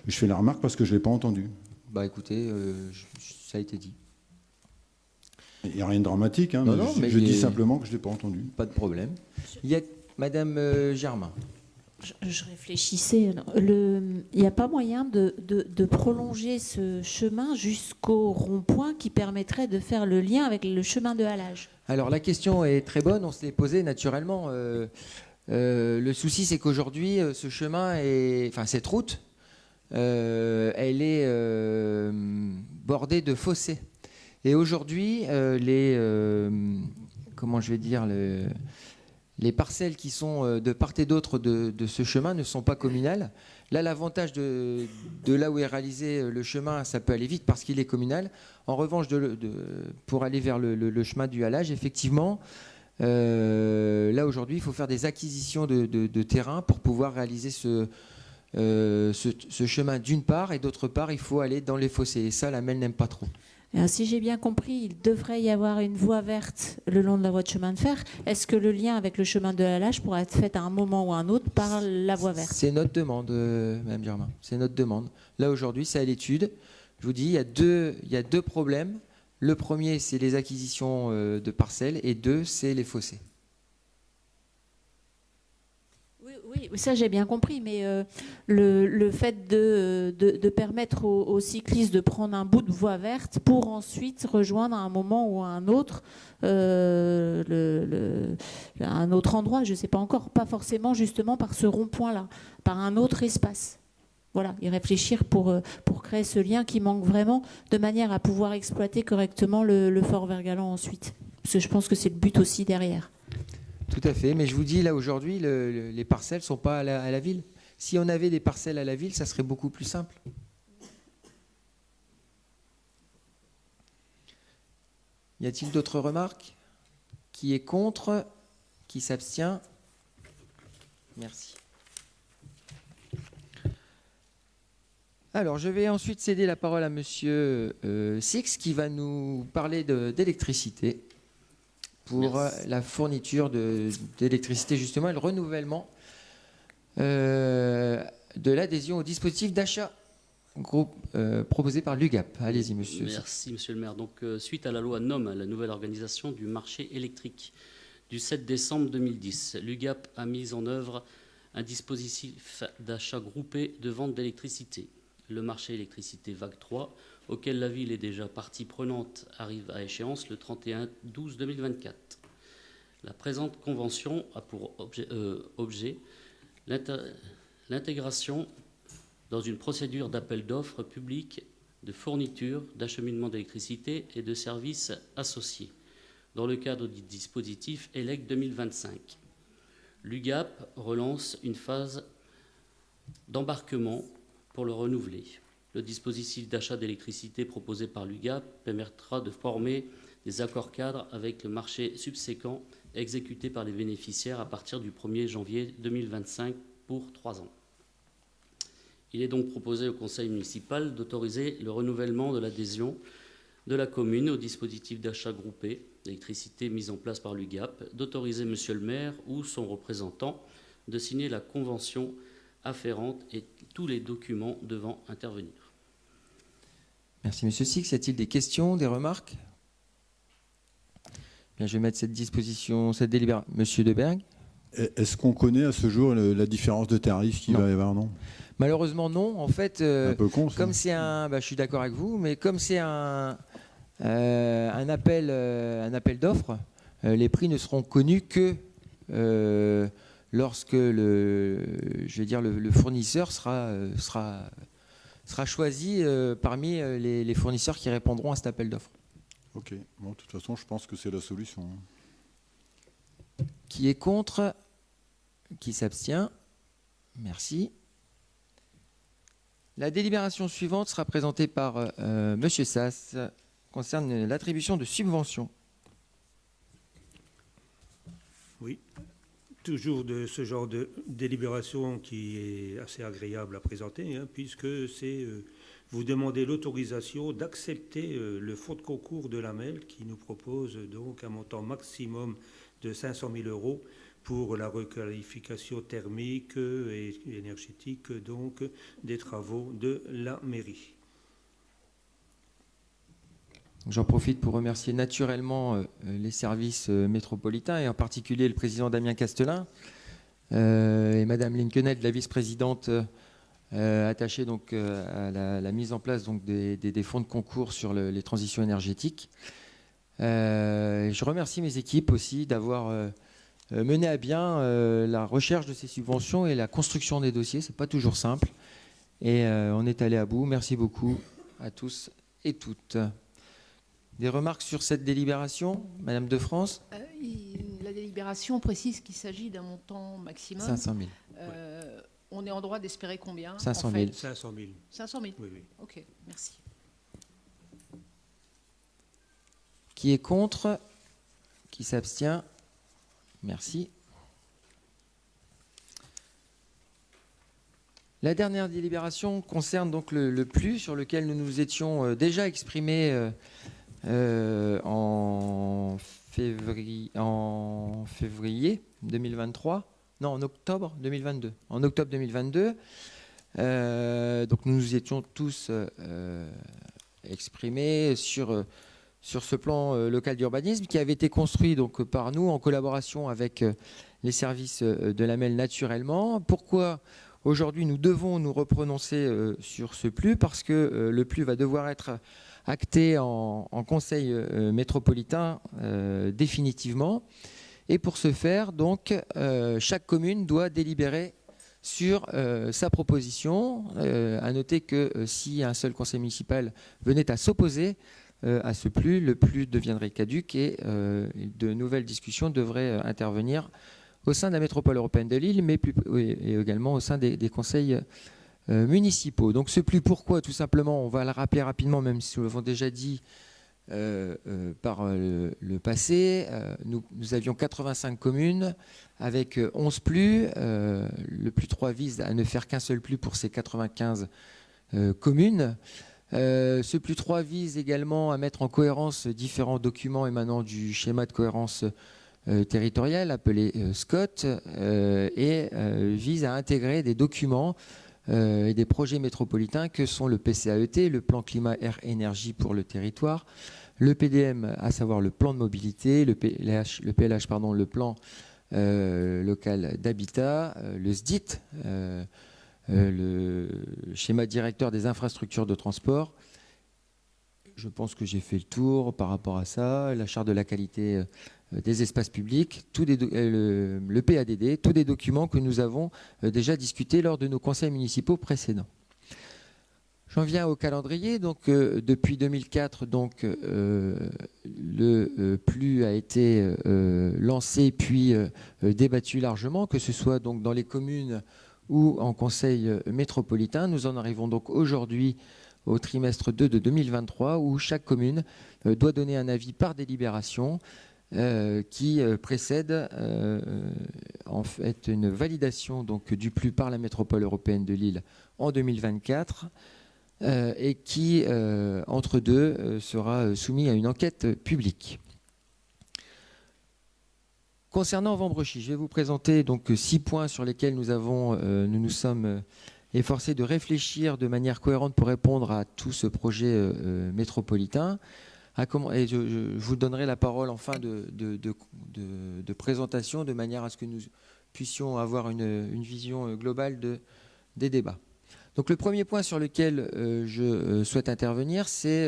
je fais la remarque parce que je l'ai pas entendu. Bah écoutez, ça a été dit. Il n'y a rien de dramatique, hein, non, mais je dis simplement que je ne l'ai pas entendu. Pas de problème. Il y a Madame Germain. Je réfléchissais. Il n'y a pas moyen de prolonger ce chemin jusqu'au rond-point qui permettrait de faire le lien avec le chemin de halage? Alors la question est très bonne, on se l'est posée naturellement. Le souci, c'est qu'aujourd'hui, ce chemin, cette route, elle est bordée de fossés. Et aujourd'hui, les parcelles qui sont de part et d'autre de ce chemin ne sont pas communales. Là, l'avantage de là où est réalisé le chemin, ça peut aller vite parce qu'il est communal. En revanche, pour aller vers le chemin du halage, effectivement, là aujourd'hui, il faut faire des acquisitions de terrain pour pouvoir réaliser ce chemin d'une part, et d'autre part, il faut aller dans les fossés. Et ça, la MEL n'aime pas trop. Alors, si j'ai bien compris, il devrait y avoir une voie verte le long de la voie de chemin de fer. Est-ce que le lien avec le chemin de halage pourra être fait à un moment ou à un autre par la voie verte? C'est notre demande, Mme Germain. C'est notre demande. Là, aujourd'hui, c'est à l'étude. Je vous dis, il y a deux problèmes. Le premier, c'est les acquisitions de parcelles, et deux, c'est les fossés. Oui, ça j'ai bien compris, mais le fait de permettre aux cyclistes de prendre un bout de voie verte pour ensuite rejoindre à un moment ou à un autre un autre endroit, je ne sais pas encore, pas forcément justement par ce rond-point-là, par un autre espace. Voilà, y réfléchir pour créer ce lien qui manque vraiment, de manière à pouvoir exploiter correctement le Fort Vergalan ensuite. Parce que je pense que c'est le but aussi derrière. Tout à fait, mais je vous dis, là, aujourd'hui, les parcelles ne sont pas à la ville. Si on avait des parcelles à la ville, ça serait beaucoup plus simple. Y a-t-il d'autres remarques? Qui est contre? Qui s'abstient? Merci. Alors, je vais ensuite céder la parole à Monsieur Six, qui va nous parler d'électricité. pour Merci. la fourniture d'électricité justement et le renouvellement de l'adhésion au dispositif d'achat groupe proposé par l'UGAP. Allez-y, monsieur. Merci, monsieur le maire. Donc, suite à la loi NOM, la nouvelle organisation du marché électrique du 7 décembre 2010, l'UGAP a mis en œuvre un dispositif d'achat groupé de vente d'électricité. Le marché électricité vague 3, auquel la ville est déjà partie prenante, arrive à échéance le 31/12/2024. La présente convention a pour objet l'intégration dans une procédure d'appel d'offres public de fourniture, d'acheminement d'électricité et de services associés, dans le cadre du dispositif ELEC 2025. L'UGAP relance une phase d'embarquement pour le renouveler. Le dispositif d'achat d'électricité proposé par l'UGAP permettra de former des accords cadres avec le marché subséquent exécuté par les bénéficiaires à partir du 1er janvier 2025 pour 3 ans. Il est donc proposé au conseil municipal d'autoriser le renouvellement de l'adhésion de la commune au dispositif d'achat groupé d'électricité mis en place par l'UGAP, d'autoriser monsieur le maire ou son représentant de signer la convention afférente et tous les documents devant intervenir. Merci, monsieur Six. Y a-t-il des questions, des remarques? Bien, je vais mettre cette disposition, cette délibération. Monsieur Deberg. Est-ce qu'on connaît à ce jour la différence de tarif qu'il va y avoir, non? Malheureusement, non. En fait, un peu con, comme c'est un... je suis d'accord avec vous, mais comme c'est un appel d'offres, les prix ne seront connus que lorsque le fournisseur sera choisi parmi les fournisseurs qui répondront à cet appel d'offres. Ok. Bon, de toute façon, je pense que c'est la solution. Qui est contre? Qui s'abstient? Merci. La délibération suivante sera présentée par monsieur Sass, concerne l'attribution de subventions. Oui, toujours de ce genre de délibération qui est assez agréable à présenter, puisque c'est vous demandez l'autorisation d'accepter le fonds de concours de l'AMEL qui nous propose donc un montant maximum de 500 000 € pour la requalification thermique et énergétique donc des travaux de la mairie. J'en profite pour remercier naturellement les services métropolitains et en particulier le président Damien Castelin et madame Linkeneld, la vice-présidente attachée donc à la mise en place donc des fonds de concours sur les transitions énergétiques. Je remercie mes équipes aussi d'avoir mené à bien la recherche de ces subventions et la construction des dossiers. C'est pas toujours simple et on est allé à bout. Merci beaucoup à tous et toutes. Des remarques sur cette délibération, Madame de France? La délibération précise qu'il s'agit d'un montant maximum. 500 000. On est en droit d'espérer combien? 500 000. 500 000. 500 000. Oui, oui. Ok, merci. Qui est contre? Qui s'abstient? Merci. La dernière délibération concerne donc le plus sur lequel nous nous étions déjà exprimés en février 2023. Non, en octobre 2022. En octobre 2022. Donc nous nous étions tous exprimés sur ce plan local d'urbanisme qui avait été construit donc par nous en collaboration avec les services de l'AMEL naturellement. Pourquoi aujourd'hui nous devons nous reprononcer sur ce PLU? Parce que le PLU va devoir être acté en conseil métropolitain définitivement. Et pour ce faire, donc, chaque commune doit délibérer sur sa proposition. À noter que si un seul conseil municipal venait à s'opposer à ce PLU, le PLU deviendrait caduc et de nouvelles discussions devraient intervenir au sein de la métropole européenne de Lille, mais et également au sein des conseils municipaux. Donc ce PLU, pourquoi? Tout simplement, on va le rappeler rapidement, même si nous l'avons déjà dit par le passé. Nous avions 85 communes avec 11 PLU. Le PLU 3 vise à ne faire qu'un seul PLU pour ces 95 communes. Ce plus 3 vise également à mettre en cohérence différents documents émanant du schéma de cohérence territoriale appelé SCOT et vise à intégrer des documents et des projets métropolitains que sont le PCAET, le plan climat air énergie pour le territoire, le PDM, à savoir le plan de mobilité, le PLH, le plan local d'habitat, le SDIT, le schéma directeur des infrastructures de transport. Je pense que j'ai fait le tour par rapport à ça, la charte de la qualité des espaces publics, le PADD, tous des documents que nous avons déjà discutés lors de nos conseils municipaux précédents. J'en viens au calendrier. Donc, depuis 2004, donc, le PLU a été lancé puis débattu largement, que ce soit donc dans les communes ou en conseil métropolitain. Nous en arrivons donc aujourd'hui au trimestre 2 de 2023 où chaque commune doit donner un avis par délibération qui précède en fait une validation donc, du PLU par la métropole européenne de Lille en 2024 et qui, entre deux, sera soumis à une enquête publique. Concernant Vambrechy, je vais vous présenter donc 6 points sur lesquels nous nous sommes efforcés de réfléchir de manière cohérente pour répondre à tout ce projet métropolitain. Et je vous donnerai la parole en fin de présentation de manière à ce que nous puissions avoir une vision globale des débats. Donc le premier point sur lequel je souhaite intervenir, c'est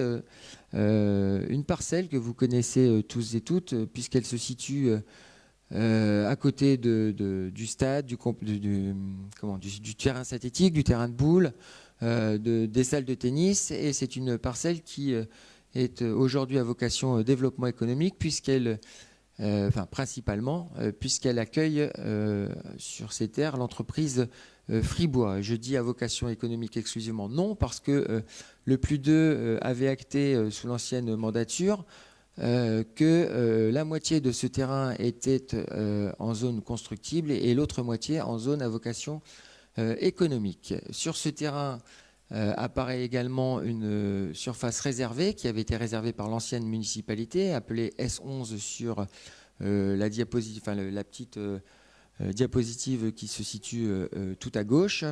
une parcelle que vous connaissez tous et toutes, puisqu'elle se situe à côté du stade, du terrain synthétique, du terrain de boule, des salles de tennis. Et c'est une parcelle qui est aujourd'hui à vocation développement économique, puisqu'elle, principalement, puisqu'elle accueille sur ces terres l'entreprise Fribois. Je dis à vocation économique exclusivement non, parce que le PLU 2 avait acté sous l'ancienne mandature que la moitié de ce terrain était en zone constructible et l'autre moitié en zone à vocation économique. Sur ce terrain apparaît également une surface réservée qui avait été réservée par l'ancienne municipalité, appelée S11 sur la diapositive, la petite diapositive qui se situe tout à gauche.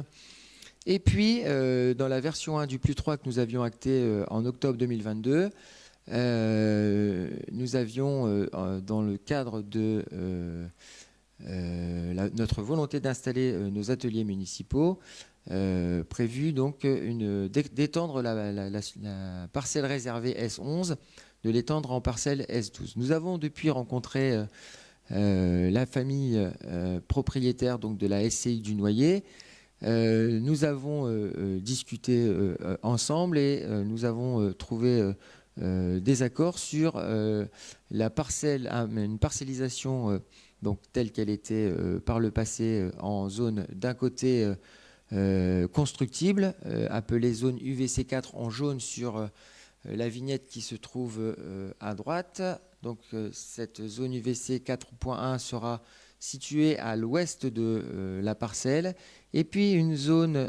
Et puis, dans la version 1 du PLU 3 que nous avions acté en octobre 2022, nous avions, dans le cadre de notre volonté d'installer nos ateliers municipaux, prévu donc d'étendre la parcelle réservée S11, de l'étendre en parcelle S12. Nous avons depuis rencontré la famille propriétaire donc, de la SCI du Noyer. Nous avons discuté ensemble et nous avons trouvé des accords sur une parcellisation donc, telle qu'elle était par le passé en zone d'un côté constructible, appelée zone UVC4 en jaune sur la vignette qui se trouve à droite. Donc cette zone UVC 4.1 sera située à l'ouest de la parcelle. Et puis une zone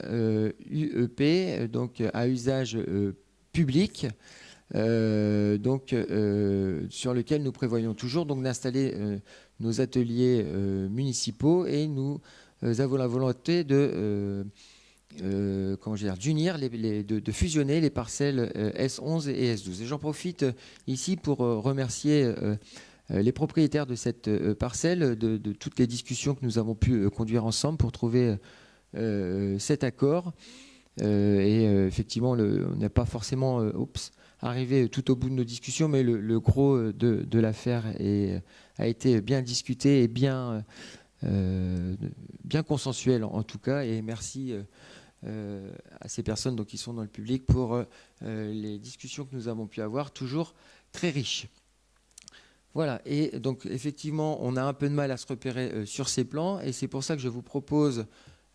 UEP, donc à usage public, sur lequel nous prévoyons toujours donc d'installer nos ateliers municipaux, et nous avons la volonté d'unir, de fusionner les parcelles S11 et S12. Et j'en profite ici pour remercier les propriétaires de cette parcelle de toutes les discussions que nous avons pu conduire ensemble pour trouver cet accord. Effectivement, on n'a pas forcément arrivé tout au bout de nos discussions, mais le gros de l'affaire a été bien discuté et bien consensuel en tout cas. Et merci à ces personnes donc, qui sont dans le public pour les discussions que nous avons pu avoir, toujours très riches. Voilà, et donc effectivement, on a un peu de mal à se repérer sur ces plans, et c'est pour ça que je vous propose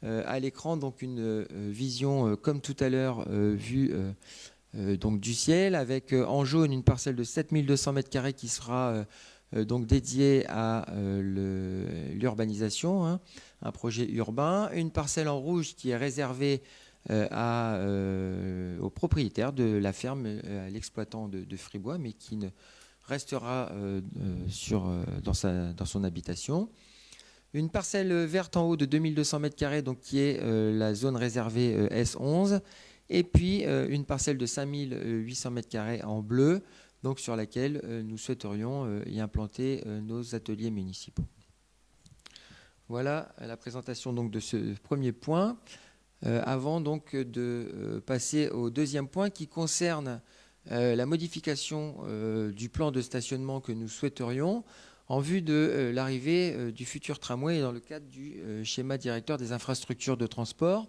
à l'écran donc une vision comme tout à l'heure vue donc du ciel, avec en jaune une parcelle de 7200 m² qui sera donc dédiée à l'urbanisation, un projet urbain, une parcelle en rouge qui est réservée au propriétaire de la ferme, à l'exploitant de Fribois, mais qui ne restera dans son habitation. Une parcelle verte en haut de 2200 m², donc qui est la zone réservée S11, et puis une parcelle de 5800 m² en bleu, donc sur laquelle nous souhaiterions y implanter nos ateliers municipaux. Voilà la présentation donc de ce premier point. Avant donc de passer au deuxième point qui concerne la modification du plan de stationnement que nous souhaiterions en vue de l'arrivée du futur tramway dans le cadre du schéma directeur des infrastructures de transport.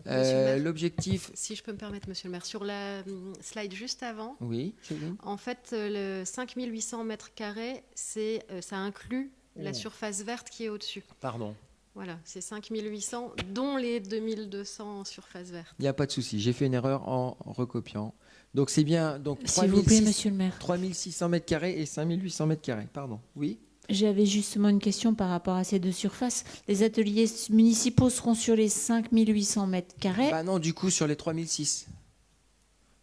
L'objectif... Si je peux me permettre, Monsieur le maire, sur la slide juste avant, oui, en fait, le 5800 m², ça inclut la surface verte qui est au-dessus. Pardon. Voilà, c'est 5800, dont les 2200 surfaces vertes. Il n'y a pas de souci, j'ai fait une erreur en recopiant. Donc c'est bien donc s'il vous plaît, monsieur le maire. 3600 m² et 5800 m². Pardon. Oui. J'avais justement une question par rapport à ces deux surfaces. Les ateliers municipaux seront sur les 5800 m². Bah non, du coup sur les 3006.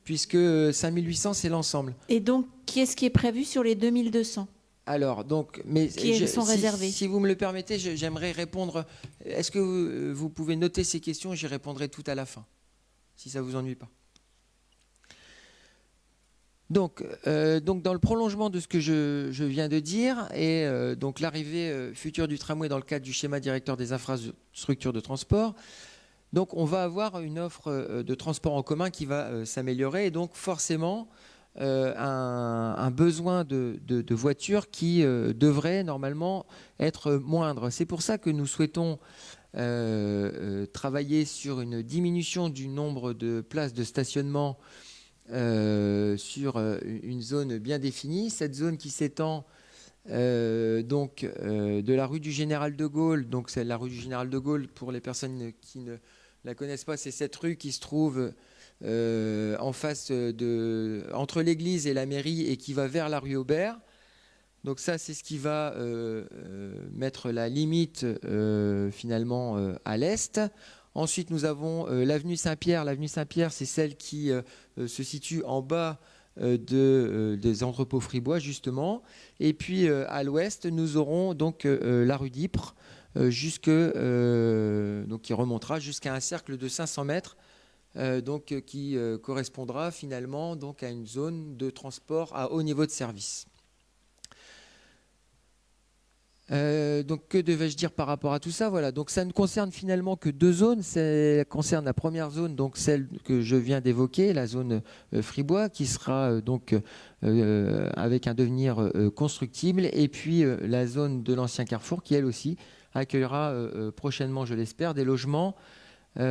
Puisque 5800 c'est l'ensemble. Et donc qu'est-ce qui est prévu sur les 2200 ? Alors, donc, mais qui sont réservés. Si vous me le permettez, j'aimerais répondre. Est-ce que vous pouvez noter ces questions? J'y répondrai tout à la fin, si ça ne vous ennuie pas. Donc, dans le prolongement de ce que je viens de dire, et donc l'arrivée future du tramway dans le cadre du schéma directeur des infrastructures de transport, donc on va avoir une offre de transport en commun qui va s'améliorer, et donc forcément un besoin de voitures qui devrait normalement être moindre. C'est pour ça que nous souhaitons travailler sur une diminution du nombre de places de stationnement sur une zone bien définie. Cette zone qui s'étend de la rue du Général de Gaulle, donc c'est la rue du Général de Gaulle, pour les personnes qui ne la connaissent pas, c'est cette rue qui se trouve en face entre l'église et la mairie et qui va vers la rue Aubert. Donc ça, c'est ce qui va mettre la limite finalement à l'est. Ensuite, nous avons l'avenue Saint-Pierre. L'avenue Saint-Pierre, c'est celle qui se situe en bas des entrepôts fribois, justement. Et puis à l'ouest, nous aurons donc la rue d'Ypres, qui remontera jusqu'à un cercle de 500 mètres. Qui correspondra finalement donc à une zone de transport à haut niveau de service. Donc que devais-je dire par rapport à tout ça? Voilà, donc ça ne concerne finalement que deux zones. Ça concerne la première zone, donc celle que je viens d'évoquer, la zone Fribois, qui sera avec un devenir constructible, et puis la zone de l'ancien Carrefour, qui elle aussi accueillera prochainement, je l'espère, des logements. Quand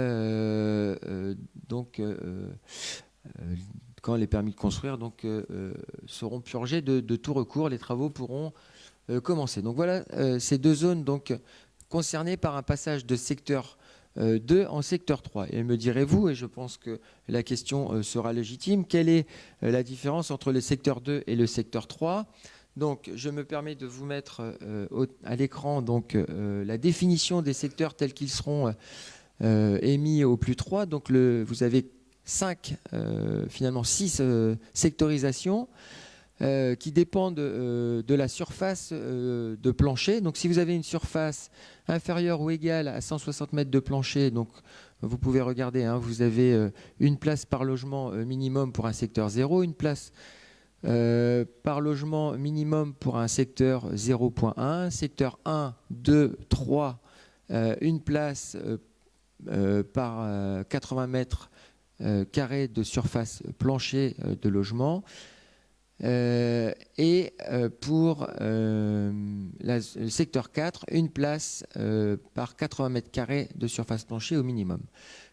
les permis de construire seront purgés de tout recours, les travaux pourront commencer. Donc voilà ces deux zones concernées par un passage de secteur 2 en secteur 3. Et me direz-vous, et je pense que la question sera légitime, quelle est la différence entre le secteur 2 et le secteur 3 ? Donc je me permets de vous mettre à l'écran la définition des secteurs tels qu'ils seront émis au plus 3. Donc vous avez 6 sectorisations qui dépendent de la surface de plancher. Donc si vous avez une surface inférieure ou égale à 160 mètres de plancher, donc vous pouvez regarder, vous avez une place par logement minimum pour un secteur 0, une place par logement minimum pour un secteur 0.1, secteur 1, 2, 3, une place par 80 mètres carrés de surface plancher de logement. Et pour le secteur 4, une place par 80 mètres carrés de surface plancher au minimum.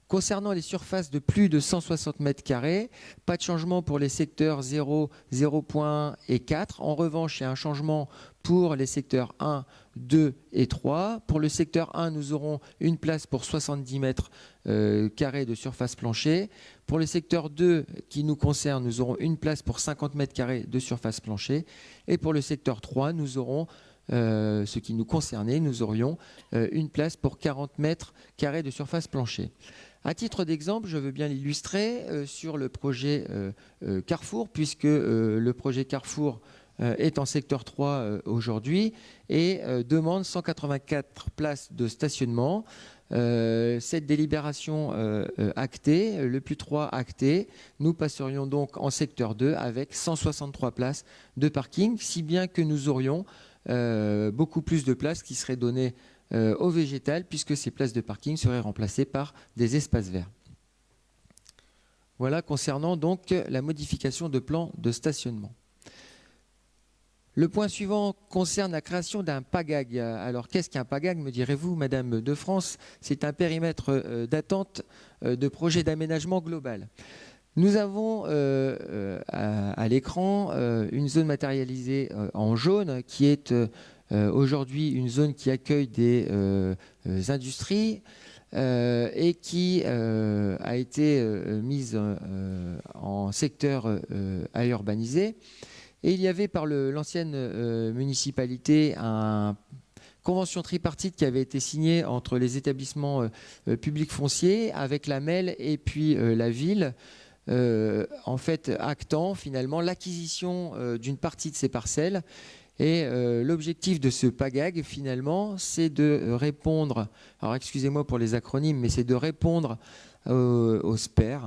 Concernant les surfaces de plus de 160 mètres carrés, pas de changement pour les secteurs 0, 0.1 et 4. En revanche, il y a un changement pour les secteurs 1, 2 et 3. Pour le secteur 1, nous aurons une place pour 70 mètres carrés de surface plancher. Pour le secteur 2 qui nous concerne, nous aurons une place pour 50 mètres carrés de surface plancher. Et pour le secteur 3, nous aurons, ce qui nous concernait, nous aurions une place pour 40 mètres carrés de surface plancher. À titre d'exemple, je veux bien l'illustrer sur le projet Carrefour, puisque le projet Carrefour est en secteur 3 aujourd'hui et demande 184 places de stationnement. Cette délibération actée, le plus 3 acté, nous passerions donc en secteur 2 avec 163 places de parking, si bien que nous aurions beaucoup plus de places qui seraient données au végétal, puisque ces places de parking seraient remplacées par des espaces verts. Voilà concernant donc la modification de plan de stationnement. Le point suivant concerne la création d'un PAGAG. Alors qu'est-ce qu'un PAGAG, me direz-vous, Madame de France? C'est un périmètre d'attente de projet d'aménagement global. Nous avons à l'écran une zone matérialisée en jaune qui est aujourd'hui une zone qui accueille des industries et qui a été mise en secteur à urbaniser. Et il y avait par l'ancienne municipalité une convention tripartite qui avait été signée entre les établissements publics fonciers avec la MEL et puis la ville, en fait actant finalement l'acquisition d'une partie de ces parcelles. Et l'objectif de ce PAGAG, finalement, c'est de répondre, alors excusez-moi pour les acronymes, mais c'est de répondre au SPER,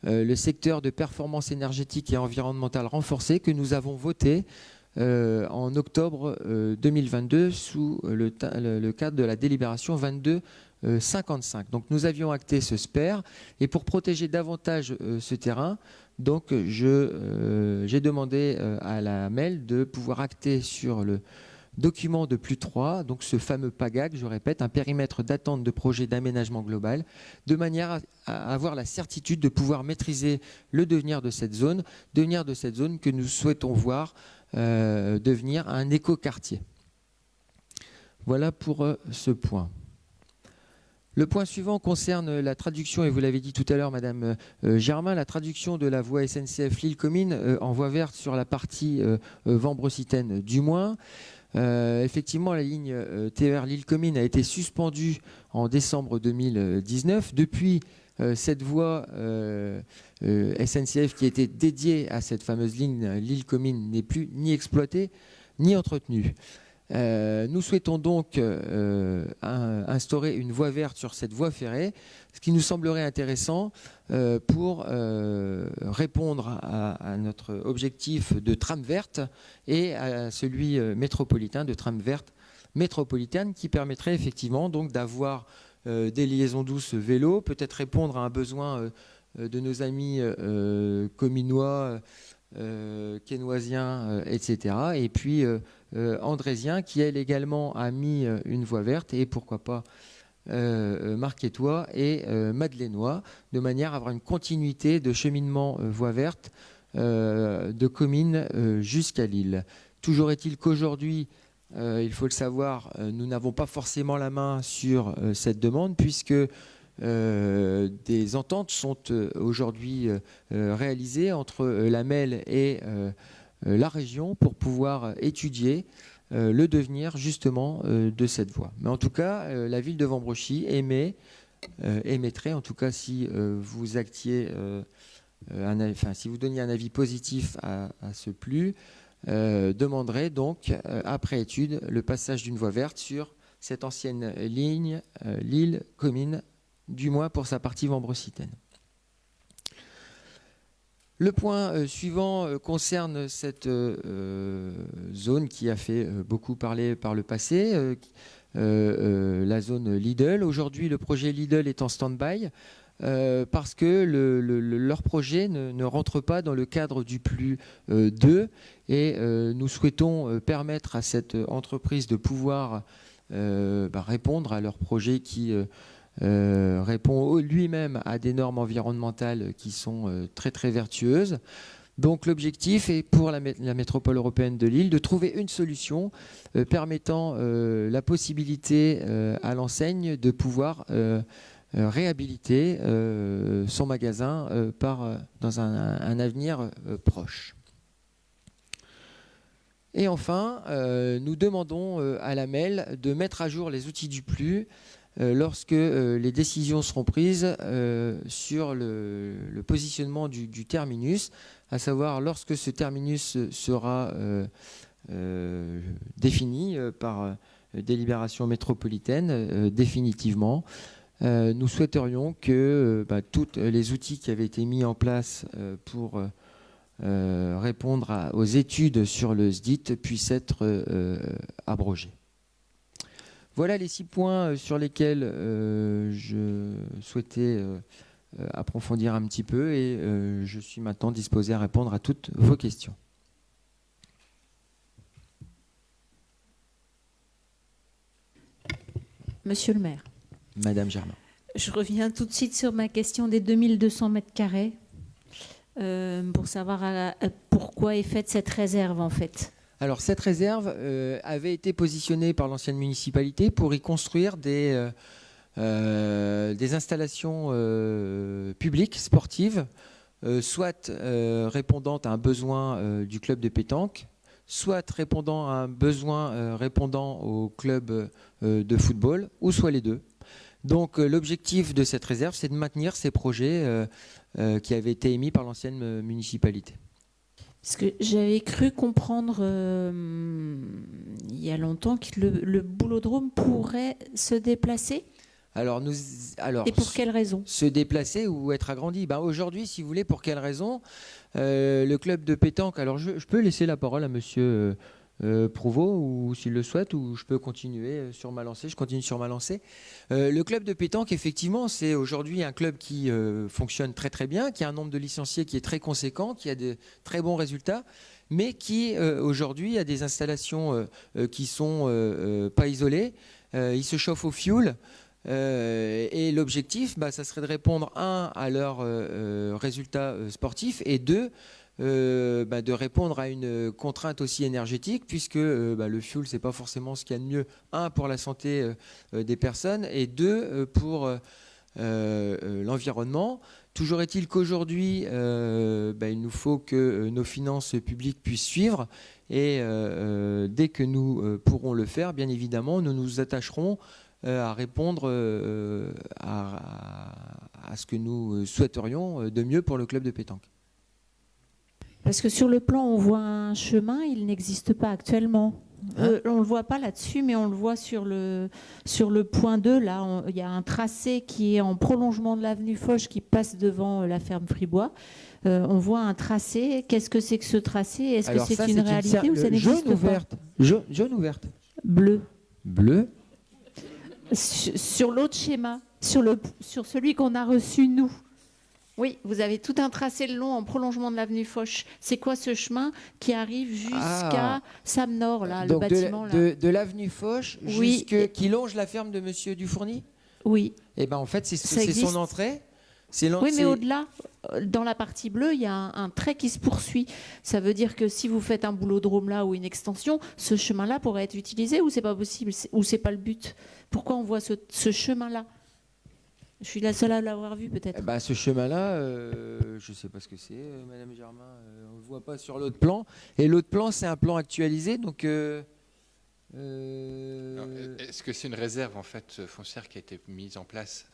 le secteur de performance énergétique et environnementale renforcée que nous avons voté en octobre 2022 sous le cadre de la délibération 2255. Donc nous avions acté ce SPER et pour protéger davantage ce terrain, donc j'ai demandé à la MEL de pouvoir acter sur le document de plus 3, donc ce fameux PAGAG, je répète, un périmètre d'attente de projet d'aménagement global, de manière à avoir la certitude de pouvoir maîtriser le devenir de cette zone que nous souhaitons voir devenir un écoquartier. Voilà pour ce point. Le point suivant concerne la traduction, et vous l'avez dit tout à l'heure, Madame Germain, la traduction de la voie SNCF Lille-Comines en voie verte sur la partie Vambrocitaine du moins. Effectivement, la ligne TER Lille-Comines a été suspendue en décembre 2019. Depuis, cette voie SNCF qui était dédiée à cette fameuse ligne Lille-Comines n'est plus ni exploitée ni entretenue. Nous souhaitons donc instaurer une voie verte sur cette voie ferrée, ce qui nous semblerait intéressant pour répondre à notre objectif de tram verte et à celui métropolitain de tram verte métropolitaine qui permettrait effectivement donc d'avoir des liaisons douces vélo, peut-être répondre à un besoin de nos amis cominois, quénoisiens, etc. Et puis andrésien qui elle également a mis une voie verte et pourquoi pas marquetois et madeleinois, de manière à avoir une continuité de cheminement voie verte de Comines jusqu'à Lille. Toujours est-il qu'aujourd'hui, il faut le savoir, nous n'avons pas forcément la main sur cette demande puisque des ententes sont aujourd'hui réalisées entre la MEL et la région pour pouvoir étudier le devenir justement de cette voie. Mais en tout cas, la ville de Vambrochy émettrait, en tout cas si vous actiez, si vous donniez un avis positif à ce plus, demanderait donc, après étude, le passage d'une voie verte sur cette ancienne ligne Lille-Comines, du moins pour sa partie vambrocitaine. Le point suivant concerne cette zone qui a fait beaucoup parler par le passé, la zone Lidl. Aujourd'hui, le projet Lidl est en stand-by parce que leur projet ne rentre pas dans le cadre du plus 2 et nous souhaitons permettre à cette entreprise de pouvoir répondre à leur projet qui répond lui-même à des normes environnementales qui sont très très vertueuses. Donc l'objectif est pour la métropole européenne de Lille de trouver une solution permettant la possibilité à l'enseigne de pouvoir réhabiliter son magasin dans un avenir proche. Et enfin, nous demandons à la MEL de mettre à jour les outils du PLU lorsque les décisions seront prises sur le positionnement du terminus, à savoir lorsque ce terminus sera défini par délibération métropolitaine définitivement. Nous souhaiterions que tous les outils qui avaient été mis en place pour répondre aux études sur le SDIT puissent être abrogés. Voilà les 6 points sur lesquels je souhaitais approfondir un petit peu et je suis maintenant disposé à répondre à toutes vos questions. Monsieur le maire. Madame Germain. Je reviens tout de suite sur ma question des 2200 mètres carrés pour savoir pourquoi est faite cette réserve en fait. Alors cette réserve avait été positionnée par l'ancienne municipalité pour y construire des installations publiques, sportives, soit répondant à un besoin du club de pétanque, soit répondant à un besoin répondant au club de football, ou soit les deux. Donc l'objectif de cette réserve, c'est de maintenir ces projets qui avaient été émis par l'ancienne municipalité. Parce que j'avais cru comprendre il y a longtemps que le boulodrome pourrait se déplacer. Alors, et pour quelle raison? Se déplacer ou être agrandi. Aujourd'hui, si vous voulez, pour quelle raison le club de pétanque... Alors, je peux laisser la parole à monsieur Prouveau, ou s'il le souhaite, ou je peux continuer sur ma lancée. Je continue sur ma lancée. Le club de pétanque, effectivement, c'est aujourd'hui un club qui fonctionne très très bien, qui a un nombre de licenciés qui est très conséquent, qui a de très bons résultats, mais qui aujourd'hui a des installations qui sont pas isolées. Il se chauffe au fioul. Et l'objectif, ça serait de répondre, à leurs résultats sportifs, et deux, de répondre à une contrainte aussi énergétique, puisque le fioul, c'est pas forcément ce qu'il y a de mieux, pour la santé des personnes, et deux, pour l'environnement. Toujours est-il qu'aujourd'hui, il nous faut que nos finances publiques puissent suivre, et dès que nous pourrons le faire, bien évidemment, nous nous attacherons à répondre à ce que nous souhaiterions de mieux pour le club de pétanque. Parce que sur le plan, on voit un chemin, il n'existe pas actuellement. On ne le voit pas là-dessus, mais on le voit sur le point 2. Là, il y a un tracé qui est en prolongement de l'avenue Foch qui passe devant la ferme Fribois. On voit un tracé. Qu'est-ce que c'est que ce tracé? Est-ce que c'est une réalité ou ça n'existe pas? Jaune ou verte? Bleu. Bleu. Sur l'autre schéma, sur celui qu'on a reçu nous. Oui, vous avez tout un tracé le long en prolongement de l'avenue Foch. C'est quoi ce chemin qui arrive jusqu'à Sam-Nord, là, donc le bâtiment là. De l'avenue Foch qui longe la ferme de Monsieur Dufourny? Oui. Et en fait, c'est son entrée. Oui, mais au-delà, dans la partie bleue, il y a un trait qui se poursuit. Ça veut dire que si vous faites un boulodrome là ou une extension, ce chemin-là pourrait être utilisé ou c'est pas possible, ou c'est pas le but? Pourquoi on voit ce chemin-là? Je suis la seule à l'avoir vu, peut-être. Ce chemin-là, je ne sais pas ce que c'est, Madame Germain. On ne le voit pas sur l'autre plan. Et l'autre plan, c'est un plan actualisé. Donc, est-ce que c'est une réserve en fait foncière qui a été mise en place?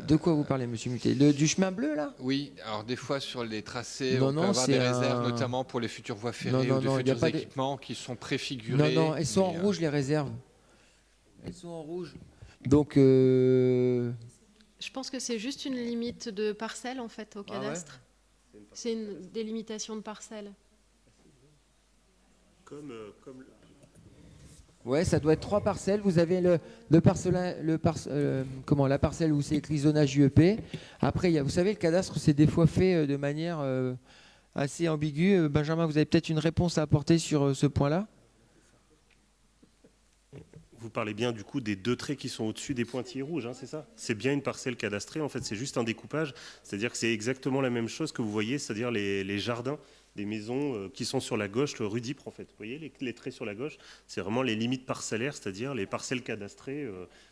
De quoi vous parlez, Monsieur Muté? Du chemin bleu, là? Oui. Alors des fois sur les tracés, on peut avoir des réserves, notamment pour les futures voies ferrées ou de futurs équipements qui sont préfigurés. Non, elles sont en rouge, les réserves. Elles sont en rouge. Donc... Je pense que c'est juste une limite de parcelle en fait au cadastre. C'est une délimitation de parcelle. Ouais, ça doit être 3 parcelles. Vous avez la parcelle où c'est écrit zonage UEP. Après, vous savez, le cadastre, c'est des fois fait de manière assez ambiguë. Benjamin, vous avez peut-être une réponse à apporter sur ce point-là? Vous parlez bien du coup des 2 traits qui sont au-dessus des pointillés rouges, c'est ça? C'est bien une parcelle cadastrée, en fait, c'est juste un découpage. C'est-à-dire que c'est exactement la même chose que vous voyez, c'est-à-dire les jardins des maisons qui sont sur la gauche, rue d'Ypres, en fait. Vous voyez les traits sur la gauche? C'est vraiment les limites parcellaires, c'est-à-dire les parcelles cadastrées.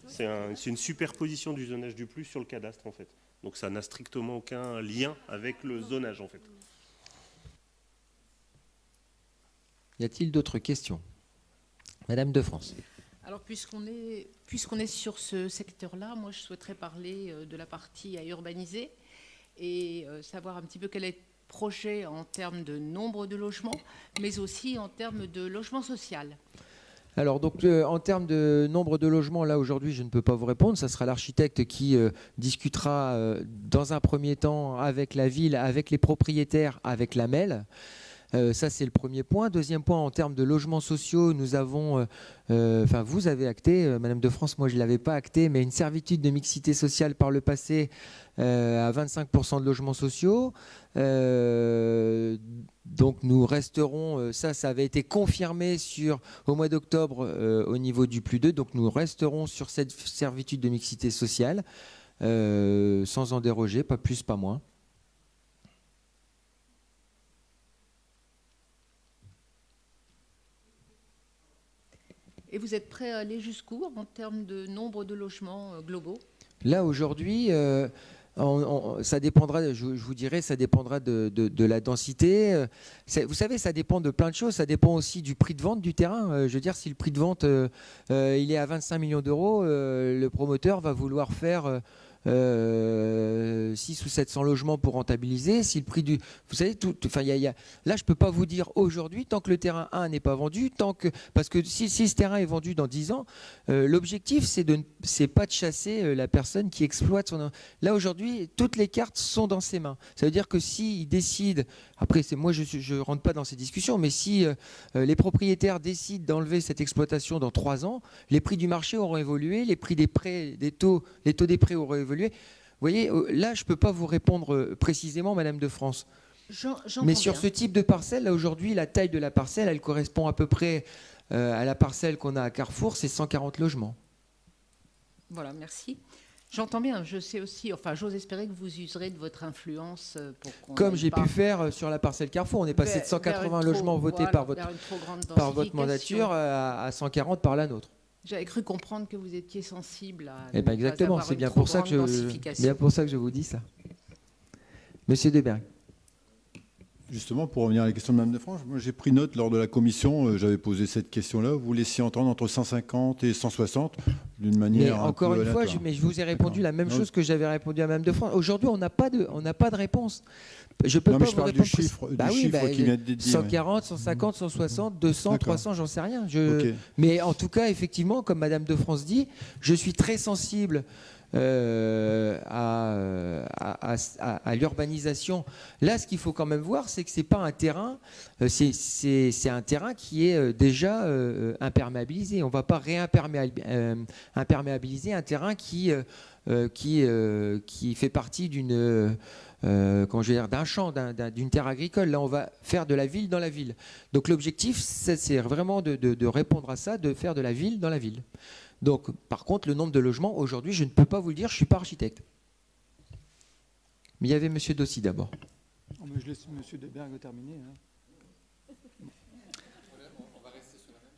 C'est une superposition du zonage du plus sur le cadastre, en fait. Donc ça n'a strictement aucun lien avec le zonage, en fait. Y a-t-il d'autres questions? Madame de France. Alors, puisqu'on est sur ce secteur-là, moi, je souhaiterais parler de la partie à urbaniser et savoir un petit peu quel est le projet en termes de nombre de logements, mais aussi en termes de logement social. Alors, donc, en termes de nombre de logements, là, aujourd'hui, je ne peux pas vous répondre. Ça sera l'architecte qui discutera dans un premier temps avec la ville, avec les propriétaires, avec la MEL. Ça, c'est le premier point. Deuxième point, en termes de logements sociaux, nous avons, vous avez acté, Madame de France, moi je ne l'avais pas acté, mais une servitude de mixité sociale par le passé à 25% de logements sociaux. Donc nous resterons, ça avait été confirmé au mois d'octobre au niveau du +2, donc nous resterons sur cette servitude de mixité sociale, sans en déroger, pas plus, pas moins. Et vous êtes prêt à aller jusqu'où en termes de nombre de logements globaux? Là, aujourd'hui, ça dépendra, je vous dirais, ça dépendra de la densité. Vous savez, ça dépend de plein de choses. Ça dépend aussi du prix de vente du terrain. Je veux dire, si le prix de vente il est à 25 millions d'euros, le promoteur va vouloir faire 600 ou 700 logements pour rentabiliser. Si le prix du... Vous savez, là, je ne peux pas vous dire aujourd'hui, tant que le terrain 1 n'est pas vendu, parce que si ce terrain est vendu dans 10 ans, l'objectif, c'est pas de chasser la personne qui exploite son... Là, aujourd'hui, toutes les cartes sont dans ses mains. Ça veut dire que s'il décide... Après, moi, je ne rentre pas dans ces discussions, mais si les propriétaires décident d'enlever cette exploitation dans 3 ans, les prix du marché auront évolué, les prix des prêts, les taux des prêts auront évolué. Vous voyez, là, je ne peux pas vous répondre précisément, Madame de France. Mais sur ce type de parcelle, là, aujourd'hui, la taille de la parcelle, elle correspond à peu près à la parcelle qu'on a à Carrefour, c'est 140 logements. Voilà, merci. J'entends bien, je sais aussi, j'ose espérer que vous userez de votre influence pour qu'on... Comme j'ai pu faire sur la parcelle Carrefour, on est passé de 180 logements votés par votre mandature à 140 par la nôtre. J'avais cru comprendre que vous étiez sensible à... exactement, c'est bien pour ça que je vous dis ça. Monsieur Deberg. Justement, pour revenir à la question de Mme de France, moi j'ai pris note lors de la commission, j'avais posé cette question-là, vous laissiez entendre entre 150 et 160 d'une manière encore une fois, je vous ai répondu la même chose que j'avais répondu à Mme de France. Aujourd'hui, on n'a pas de réponse. Je peux pas vous répondre. Du chiffre qui vient d'être dit. 140, 150, 160, 200, 300, j'en sais rien. Mais en tout cas, effectivement, comme Mme de France dit, je suis très sensible à l'urbanisation. Là, ce qu'il faut quand même voir, c'est que c'est pas un terrain, c'est un terrain qui est déjà imperméabilisé. On ne va pas imperméabiliser un terrain qui fait partie d'un champ, d'une terre agricole. Là, on va faire de la ville dans la ville. Donc l'objectif, c'est vraiment de répondre à ça, de faire de la ville dans la ville. Donc, par contre, le nombre de logements, aujourd'hui, je ne peux pas vous le dire, je ne suis pas architecte. Mais il y avait M. Dossi d'abord. Oh, mais je laisse M. Deberg terminer.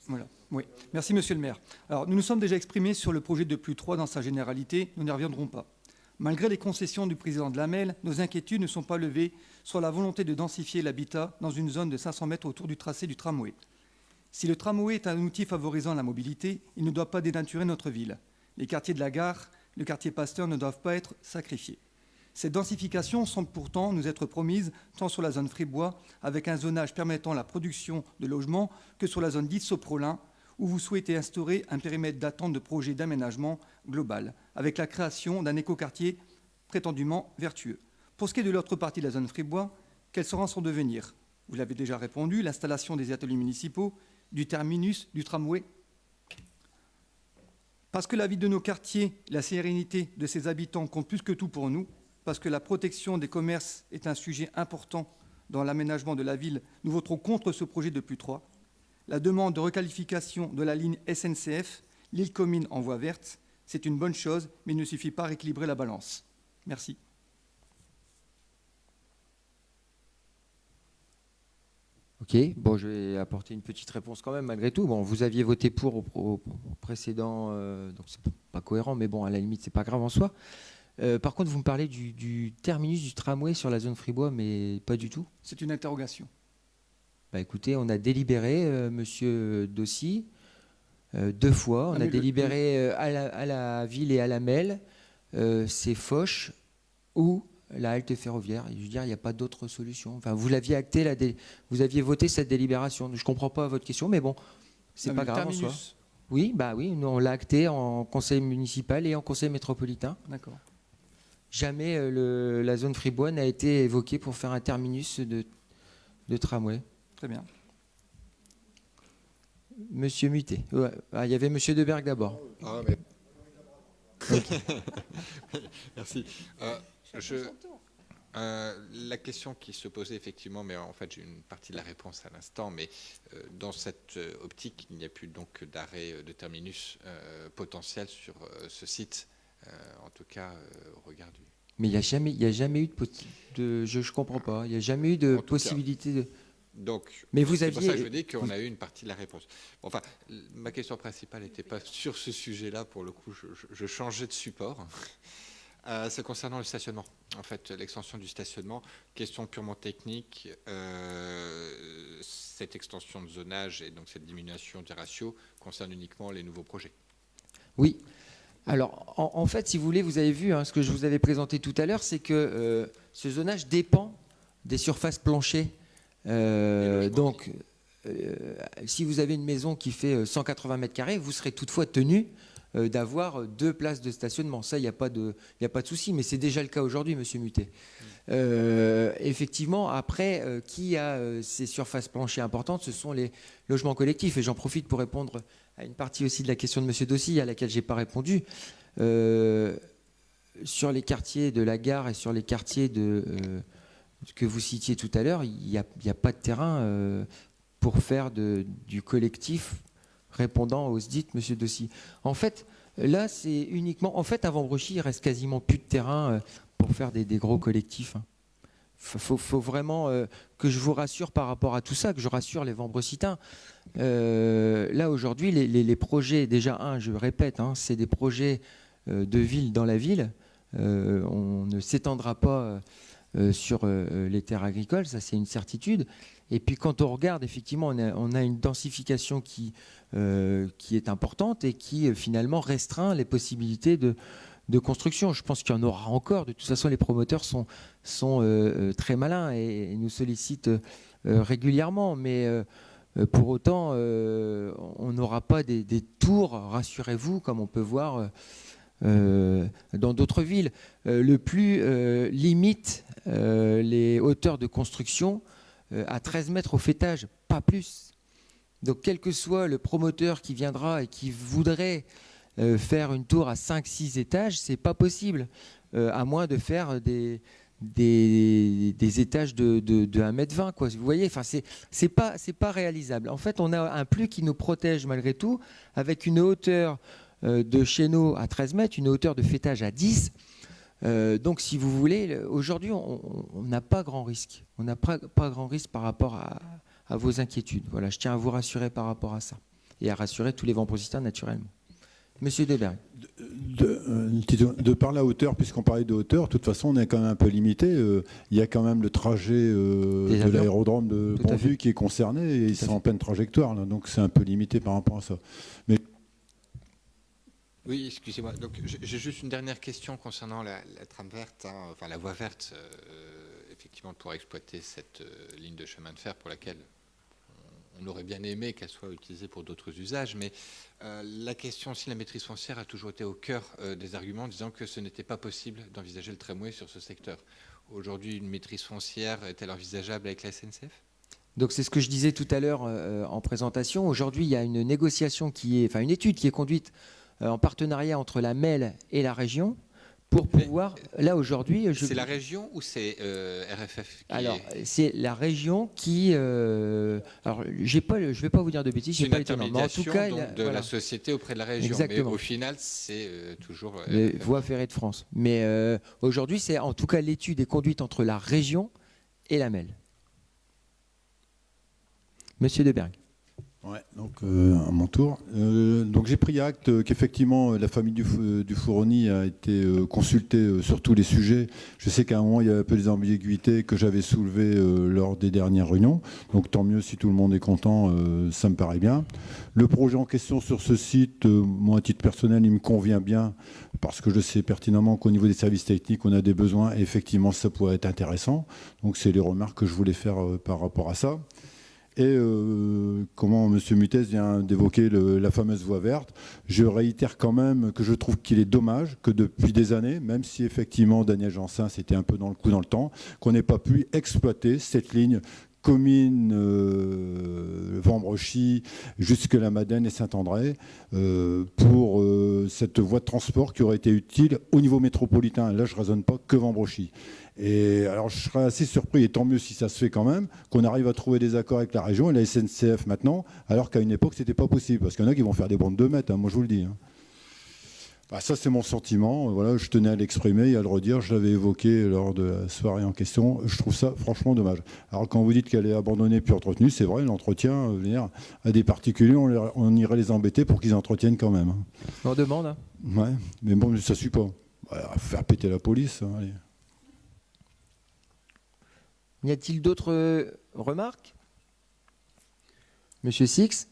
Voilà. Oui. Merci, Monsieur le maire. Alors, nous nous sommes déjà exprimés sur le projet de +3 dans sa généralité. Nous n'y reviendrons pas. Malgré les concessions du président de la MEL, nos inquiétudes ne sont pas levées sur la volonté de densifier l'habitat dans une zone de 500 mètres autour du tracé du tramway. Si le tramway est un outil favorisant la mobilité, il ne doit pas dénaturer notre ville. Les quartiers de la gare, le quartier Pasteur ne doivent pas être sacrifiés. Ces densifications semblent pourtant nous être promises tant sur la zone Fribois, avec un zonage permettant la production de logements, que sur la zone dite Soprolin, où vous souhaitez instaurer un périmètre d'attente de projet d'aménagement global, avec la création d'un écoquartier prétendument vertueux. Pour ce qui est de l'autre partie de la zone Fribois, quel sera son devenir? Vous l'avez déjà répondu, l'installation des ateliers municipaux, du terminus, du tramway. Parce que la vie de nos quartiers, la sérénité de ses habitants compte plus que tout pour nous, parce que la protection des commerces est un sujet important dans l'aménagement de la ville, nous voterons contre ce projet de +3. La demande de requalification de la ligne SNCF, l'île commune en voie verte, c'est une bonne chose, mais il ne suffit pas à rééquilibrer la balance. Merci. Ok, bon, je vais apporter une petite réponse quand même malgré tout. Bon, vous aviez voté pour au précédent, donc c'est pas cohérent, mais bon, à la limite, c'est pas grave en soi. Par contre, vous me parlez du terminus du tramway sur la zone Fribois, mais pas du tout. C'est une interrogation. Bah écoutez, on a délibéré, Monsieur Dossi. 2 fois. On Ah, a mais délibéré à la ville et à la MEL, c'est Foch ou la halte ferroviaire. Je veux dire, il n'y a pas d'autre solution. Enfin, vous l'aviez acté, vous aviez voté cette délibération. Je ne comprends pas votre question, mais bon, c'est pas grave en soi. Oui, nous, on l'a acté en conseil municipal et en conseil métropolitain. D'accord. Jamais la zone Fribois n'a été évoquée pour faire un terminus de tramway. Très bien. Monsieur Muté. Ouais. Ah, il y avait Monsieur Deberg d'abord. Ah, mais... Merci. La question qui se posait effectivement, mais en fait j'ai une partie de la réponse à l'instant, mais dans cette optique, il n'y a plus donc d'arrêt de terminus potentiel sur ce site, en tout cas au regard du... Mais il n'y a jamais eu je comprends pas, il n'y a jamais eu de possibilité de... Donc, mais vous c'est pour ça que je aviez... dis qu'on a eu une partie de la réponse. Enfin, ma question principale n'était pas sur ce sujet-là, pour le coup, je changeais de support. C'est concernant le stationnement. En fait, l'extension du stationnement, question purement technique, cette extension de zonage et donc cette diminution des ratios concerne uniquement les nouveaux projets. Oui. Alors, en fait, si vous voulez, vous avez vu ce que je vous avais présenté tout à l'heure, c'est que ce zonage dépend des surfaces planchées. Donc, si vous avez une maison qui fait 180 mètres carrés, vous serez toutefois tenu d'avoir 2 places de stationnement. Ça, il n'y a pas de souci, mais c'est déjà le cas aujourd'hui, Monsieur Muté. Effectivement, après, qui a ces surfaces planchées importantes, ce sont les logements collectifs. Et j'en profite pour répondre à une partie aussi de la question de Monsieur Dossi, à laquelle je n'ai pas répondu. Sur les quartiers de la gare et sur les quartiers que vous citiez tout à l'heure, il n'y a pas de terrain pour faire du collectif répondant aux SDIT, Monsieur Dossi. En fait, là, c'est uniquement... En fait, à Vambrechy, il reste quasiment plus de terrain pour faire des gros collectifs. Faut vraiment que je vous rassure par rapport à tout ça, que je rassure les Vambrecitains. Là, aujourd'hui, les projets, déjà, je répète, c'est des projets de ville dans la ville. On ne s'étendra pas sur les terres agricoles, ça c'est une certitude. Et puis quand on regarde, effectivement, on a une densification qui est importante et qui finalement restreint les possibilités de construction. Je pense qu'il y en aura encore. De toute façon, les promoteurs sont très malins et nous sollicitent régulièrement. Mais pour autant, on n'aura pas des tours, rassurez-vous, comme on peut voir dans d'autres villes. Le plus limite les hauteurs de construction à 13 mètres au faîtage, pas plus. Donc quel que soit le promoteur qui viendra et qui voudrait faire une tour à 5-6 étages, c'est pas possible, à moins de faire des étages de 1,20 m, quoi. Vous voyez, enfin, c'est pas réalisable. En fait, on a un plus qui nous protège malgré tout, avec une hauteur de chéneau à 13 mètres, une hauteur de faîtage à 10. Donc, si vous voulez, aujourd'hui, on n'a pas grand risque. On n'a pas grand risque par rapport à vos inquiétudes. Voilà, je tiens à vous rassurer par rapport à ça. Et à rassurer tous les Vambrecitains, naturellement. Monsieur Deberg. De par la hauteur, puisqu'on parlait de hauteur, de toute façon, on est quand même un peu limité. Il y a quand même le trajet de l'aérodrome de Bonvue qui est concerné et ils sont en pleine trajectoire. Là, donc, c'est un peu limité par rapport à ça. Mais... Oui, excusez-moi. Donc, j'ai juste une dernière question concernant la trame verte, enfin la voie verte, effectivement, pour exploiter cette ligne de chemin de fer pour laquelle on aurait bien aimé qu'elle soit utilisée pour d'autres usages. Mais la question aussi de la maîtrise foncière a toujours été au cœur des arguments, disant que ce n'était pas possible d'envisager le tramway sur ce secteur. Aujourd'hui, une maîtrise foncière est-elle envisageable avec la SNCF ? Donc c'est ce que je disais tout à l'heure en présentation. Aujourd'hui, il y a une négociation une étude qui est conduite en partenariat entre la MEL et la région pour pouvoir... Là, aujourd'hui... C'est la région ou c'est RFF Alors, c'est la région qui... alors, je ne vais pas vous dire de bêtises, c'est pas étonnant. Mais en tout cas, de la société auprès de la région. Exactement. Mais au final, c'est toujours... Les voies ferrées de France. Mais aujourd'hui, c'est en tout cas l'étude est conduite entre la région et la MEL. Monsieur Deberg. Ouais, donc à mon tour. Donc j'ai pris acte qu'effectivement la famille du Fouroni a été consultée sur tous les sujets. Je sais qu'à un moment il y a un peu des ambiguïtés que j'avais soulevées lors des dernières réunions. Donc tant mieux si tout le monde est content, ça me paraît bien. Le projet en question sur ce site, moi à titre personnel, il me convient bien parce que je sais pertinemment qu'au niveau des services techniques, on a des besoins et effectivement ça pourrait être intéressant. Donc c'est les remarques que je voulais faire par rapport à ça. Et comment M. Mutès vient d'évoquer la fameuse voie verte, je réitère quand même que je trouve qu'il est dommage que depuis des années, même si effectivement Daniel Jansin c'était un peu dans le coup dans le temps, qu'on n'ait pas pu exploiter cette ligne commune Vambrochy jusque la Madeleine et Saint-André pour cette voie de transport qui aurait été utile au niveau métropolitain. Là, je ne raisonne pas que Vambrochy. Et alors, je serais assez surpris, et tant mieux si ça se fait quand même, qu'on arrive à trouver des accords avec la région et la SNCF maintenant, alors qu'à une époque, ce n'était pas possible. Parce qu'il y en a qui vont faire des bandes de 2 mètres, hein, moi je vous le dis. Hein. Bah, ça, c'est mon sentiment. Voilà, je tenais à l'exprimer et à le redire. Je l'avais évoqué lors de la soirée en question. Je trouve ça franchement dommage. Alors, quand vous dites qu'elle est abandonnée puis entretenue, c'est vrai, l'entretien, à des particuliers, on irait les embêter pour qu'ils entretiennent quand même. Hein. On demande. Hein. Ouais, mais bon, ça ne suit pas. Voilà, faire péter la police. Hein, allez. Y a-t-il d'autres remarques? Monsieur Six?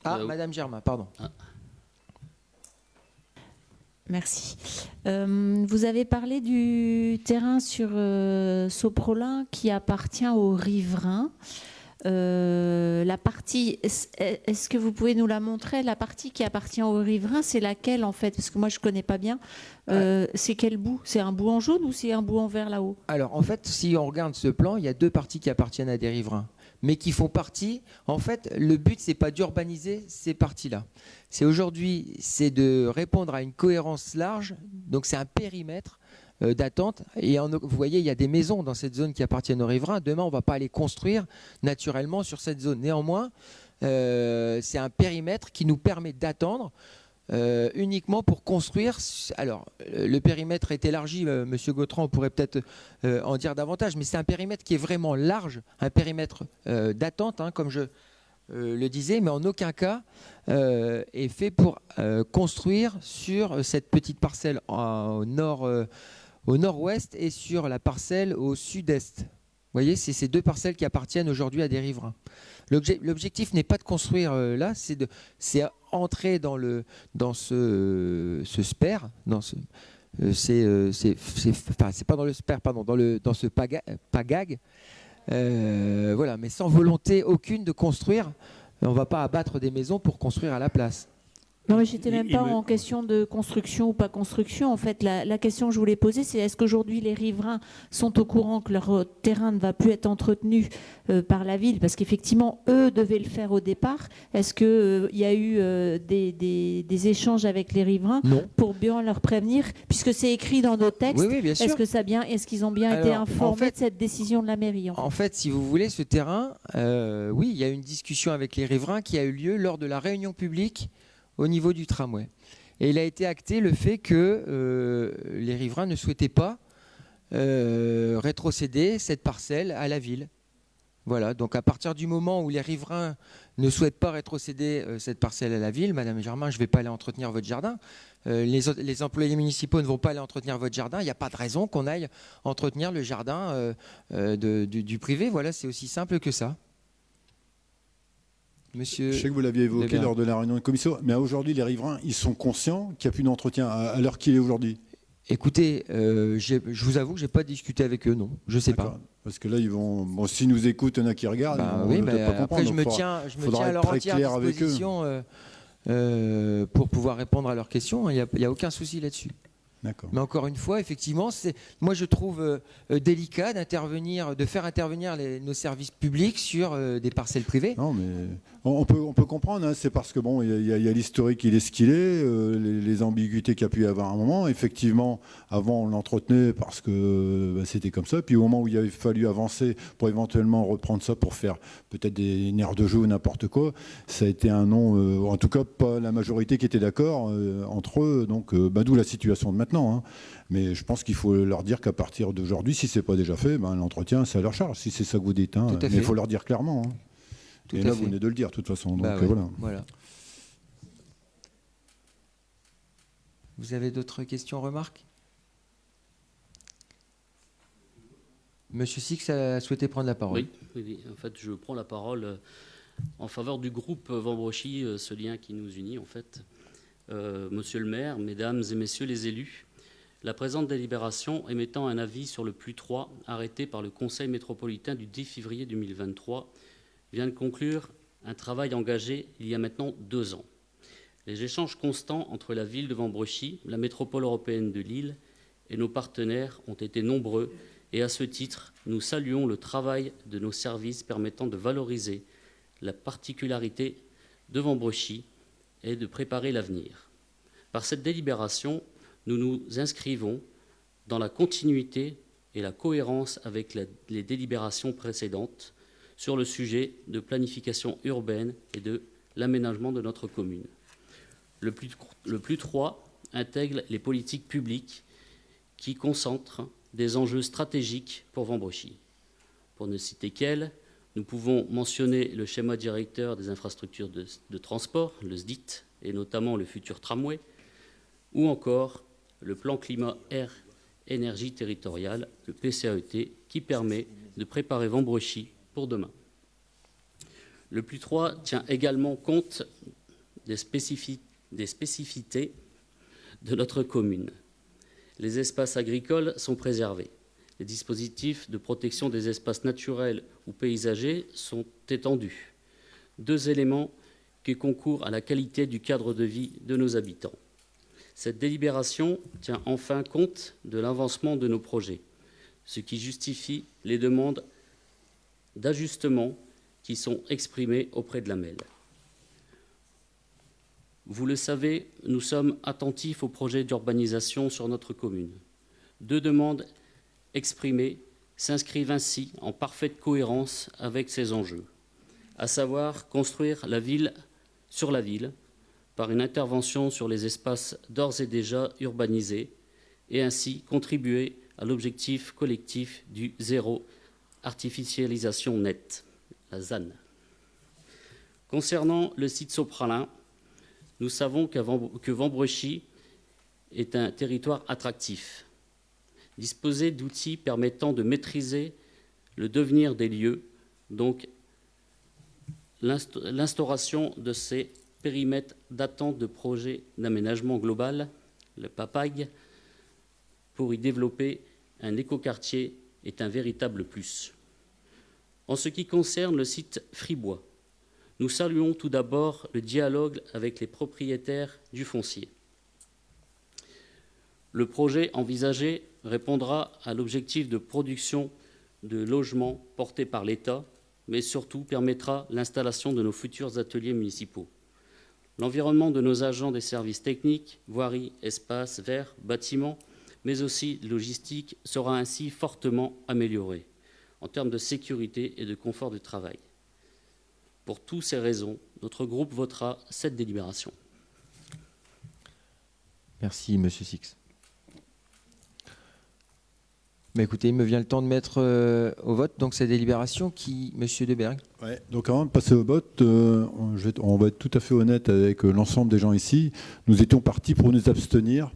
Madame Germain, pardon. Merci. Vous avez parlé du terrain sur Soprolin qui appartient aux riverains. La partie, est-ce que vous pouvez nous la montrer? La partie qui appartient aux riverains, c'est laquelle en fait? Parce que moi je ne connais pas bien. C'est quel bout? C'est un bout en jaune ou c'est un bout en vert là-haut? Alors en fait, si on regarde ce plan, il y a 2 parties qui appartiennent à des riverains, mais qui font partie. En fait, le but, c'est pas d'urbaniser ces parties-là. C'est aujourd'hui, c'est de répondre à une cohérence large. Donc c'est un périmètre d'attente. Et vous voyez, il y a des maisons dans cette zone qui appartiennent aux riverains. Demain, on ne va pas aller construire naturellement sur cette zone. Néanmoins, c'est un périmètre qui nous permet d'attendre uniquement pour construire. Alors, le périmètre est élargi. Monsieur Gautran pourrait peut-être en dire davantage, mais c'est un périmètre qui est vraiment large, un périmètre d'attente, hein, comme je le disais, mais en aucun cas est fait pour construire sur cette petite parcelle au nord-ouest et sur la parcelle au sud-est. Vous voyez, c'est ces 2 parcelles qui appartiennent aujourd'hui à des riverains. L'objectif n'est pas de construire là, c'est entrer dans ce SPER, c'est pas dans le SPER, pardon, dans ce PAGAG, voilà, mais sans volonté aucune de construire. On ne va pas abattre des maisons pour construire à la place. Non, mais j'étais même pas en question de construction ou pas construction. En fait, la question que je voulais poser, c'est est-ce qu'aujourd'hui les riverains sont au courant que leur terrain ne va plus être entretenu par la ville? Parce qu'effectivement, eux devaient le faire au départ. Est-ce qu'il y a eu des échanges avec les riverains pour bien leur prévenir? Puisque c'est écrit dans nos textes. Oui, bien sûr. Est-ce qu'ils ont bien été informés de cette décision de la mairie? En fait, si vous voulez, ce terrain, oui, il y a eu une discussion avec les riverains qui a eu lieu lors de la réunion publique au niveau du tramway. Et il a été acté le fait que les riverains ne souhaitaient pas rétrocéder cette parcelle à la ville. Voilà, donc à partir du moment où les riverains ne souhaitent pas rétrocéder cette parcelle à la ville, Madame Germain, je ne vais pas aller entretenir votre jardin, les employés municipaux ne vont pas aller entretenir votre jardin, il n'y a pas de raison qu'on aille entretenir le jardin du privé. Voilà, c'est aussi simple que ça. Monsieur, je sais que vous l'aviez évoqué lors de la réunion de commission, mais aujourd'hui, les riverains, ils sont conscients qu'il n'y a plus d'entretien à l'heure qu'il est aujourd'hui? Écoutez, je vous avoue que je n'ai pas discuté avec eux, non. Je ne sais pas. Parce que là, ils vont. Bon, s'ils nous écoutent, il y en a qui regardent. Oui, mais après, je me tiens à leur entière disposition pour pouvoir répondre à leurs questions. Il n'y a aucun souci là-dessus. Mais encore une fois, effectivement, moi je trouve délicat de faire intervenir nos services publics sur des parcelles privées. Non, mais on peut comprendre. Hein, c'est parce que bon, il y a l'historique, il est ce qu'il est, les ambiguïtés qu'il y a pu y avoir à un moment. Effectivement, avant on l'entretenait parce que c'était comme ça. Puis au moment où il a fallu avancer pour éventuellement reprendre ça pour faire peut-être des nerfs de jeu ou n'importe quoi, ça a été un non. En tout cas, pas la majorité qui était d'accord entre eux. Donc, d'où la situation de maintenant. Hein. Mais je pense qu'il faut leur dire qu'à partir d'aujourd'hui, si ce n'est pas déjà fait, l'entretien, c'est à leur charge, si c'est ça que vous dites. Hein. Mais il faut leur dire clairement. Hein. Tout Et à là, fait. vous venez de le dire, de toute façon. Donc Bah ouais, voilà. voilà. Vous avez d'autres questions, remarques? Monsieur Six a souhaité prendre la parole. Oui, oui, oui. En fait, je prends la parole en faveur du groupe Vambrochy, ce lien qui nous unit, en fait. Monsieur le maire, mesdames et messieurs les élus, la présente délibération émettant un avis sur le plus 3 arrêté par le Conseil métropolitain du 10 février 2023 vient de conclure un travail engagé il y a maintenant 2 ans. Les échanges constants entre la ville de Vambrochy, la métropole européenne de Lille et nos partenaires ont été nombreux et à ce titre, nous saluons le travail de nos services permettant de valoriser la particularité de Vambrochy et de préparer l'avenir. Par cette délibération, nous nous inscrivons dans la continuité et la cohérence avec les délibérations précédentes sur le sujet de planification urbaine et de l'aménagement de notre commune. Le plus 3 intègre les politiques publiques qui concentrent des enjeux stratégiques pour Vambrochy. Pour ne citer qu'elles, nous pouvons mentionner le schéma directeur des infrastructures de transport, le SDIT, et notamment le futur tramway, ou encore le plan climat-air-énergie territoriale, le PCAET, qui permet de préparer Vambrochy pour demain. Le plus 3 tient également compte des spécificités de notre commune. Les espaces agricoles sont préservés. Les dispositifs de protection des espaces naturels ou paysagers sont étendus. 2 éléments qui concourent à la qualité du cadre de vie de nos habitants. Cette délibération tient enfin compte de l'avancement de nos projets, ce qui justifie les demandes d'ajustement qui sont exprimées auprès de la MEL. Vous le savez, nous sommes attentifs aux projets d'urbanisation sur notre commune. 2 demandes exprimées s'inscrivent ainsi en parfaite cohérence avec ces enjeux, à savoir construire la ville sur la ville par une intervention sur les espaces d'ores et déjà urbanisés et ainsi contribuer à l'objectif collectif du zéro artificialisation nette, la ZAN. Concernant le site Sopralin, nous savons que Vambrochy est un territoire attractif. Disposer d'outils permettant de maîtriser le devenir des lieux, donc l'instauration de ces périmètres d'attente de projets d'aménagement global, le PAPAG, pour y développer un écoquartier est un véritable plus. En ce qui concerne le site Fribois, nous saluons tout d'abord le dialogue avec les propriétaires du foncier. Le projet envisagé répondra à l'objectif de production de logements porté par l'État, mais surtout permettra l'installation de nos futurs ateliers municipaux. L'environnement de nos agents des services techniques, voirie, espaces, verts, bâtiments, mais aussi logistique sera ainsi fortement amélioré en termes de sécurité et de confort du travail. Pour toutes ces raisons, notre groupe votera cette délibération. Merci, Monsieur Six. Mais écoutez, il me vient le temps de mettre au vote donc cette délibération qui, Monsieur Deberg. Ouais, donc avant de passer au vote, on va être tout à fait honnête avec l'ensemble des gens ici. Nous étions partis pour nous abstenir,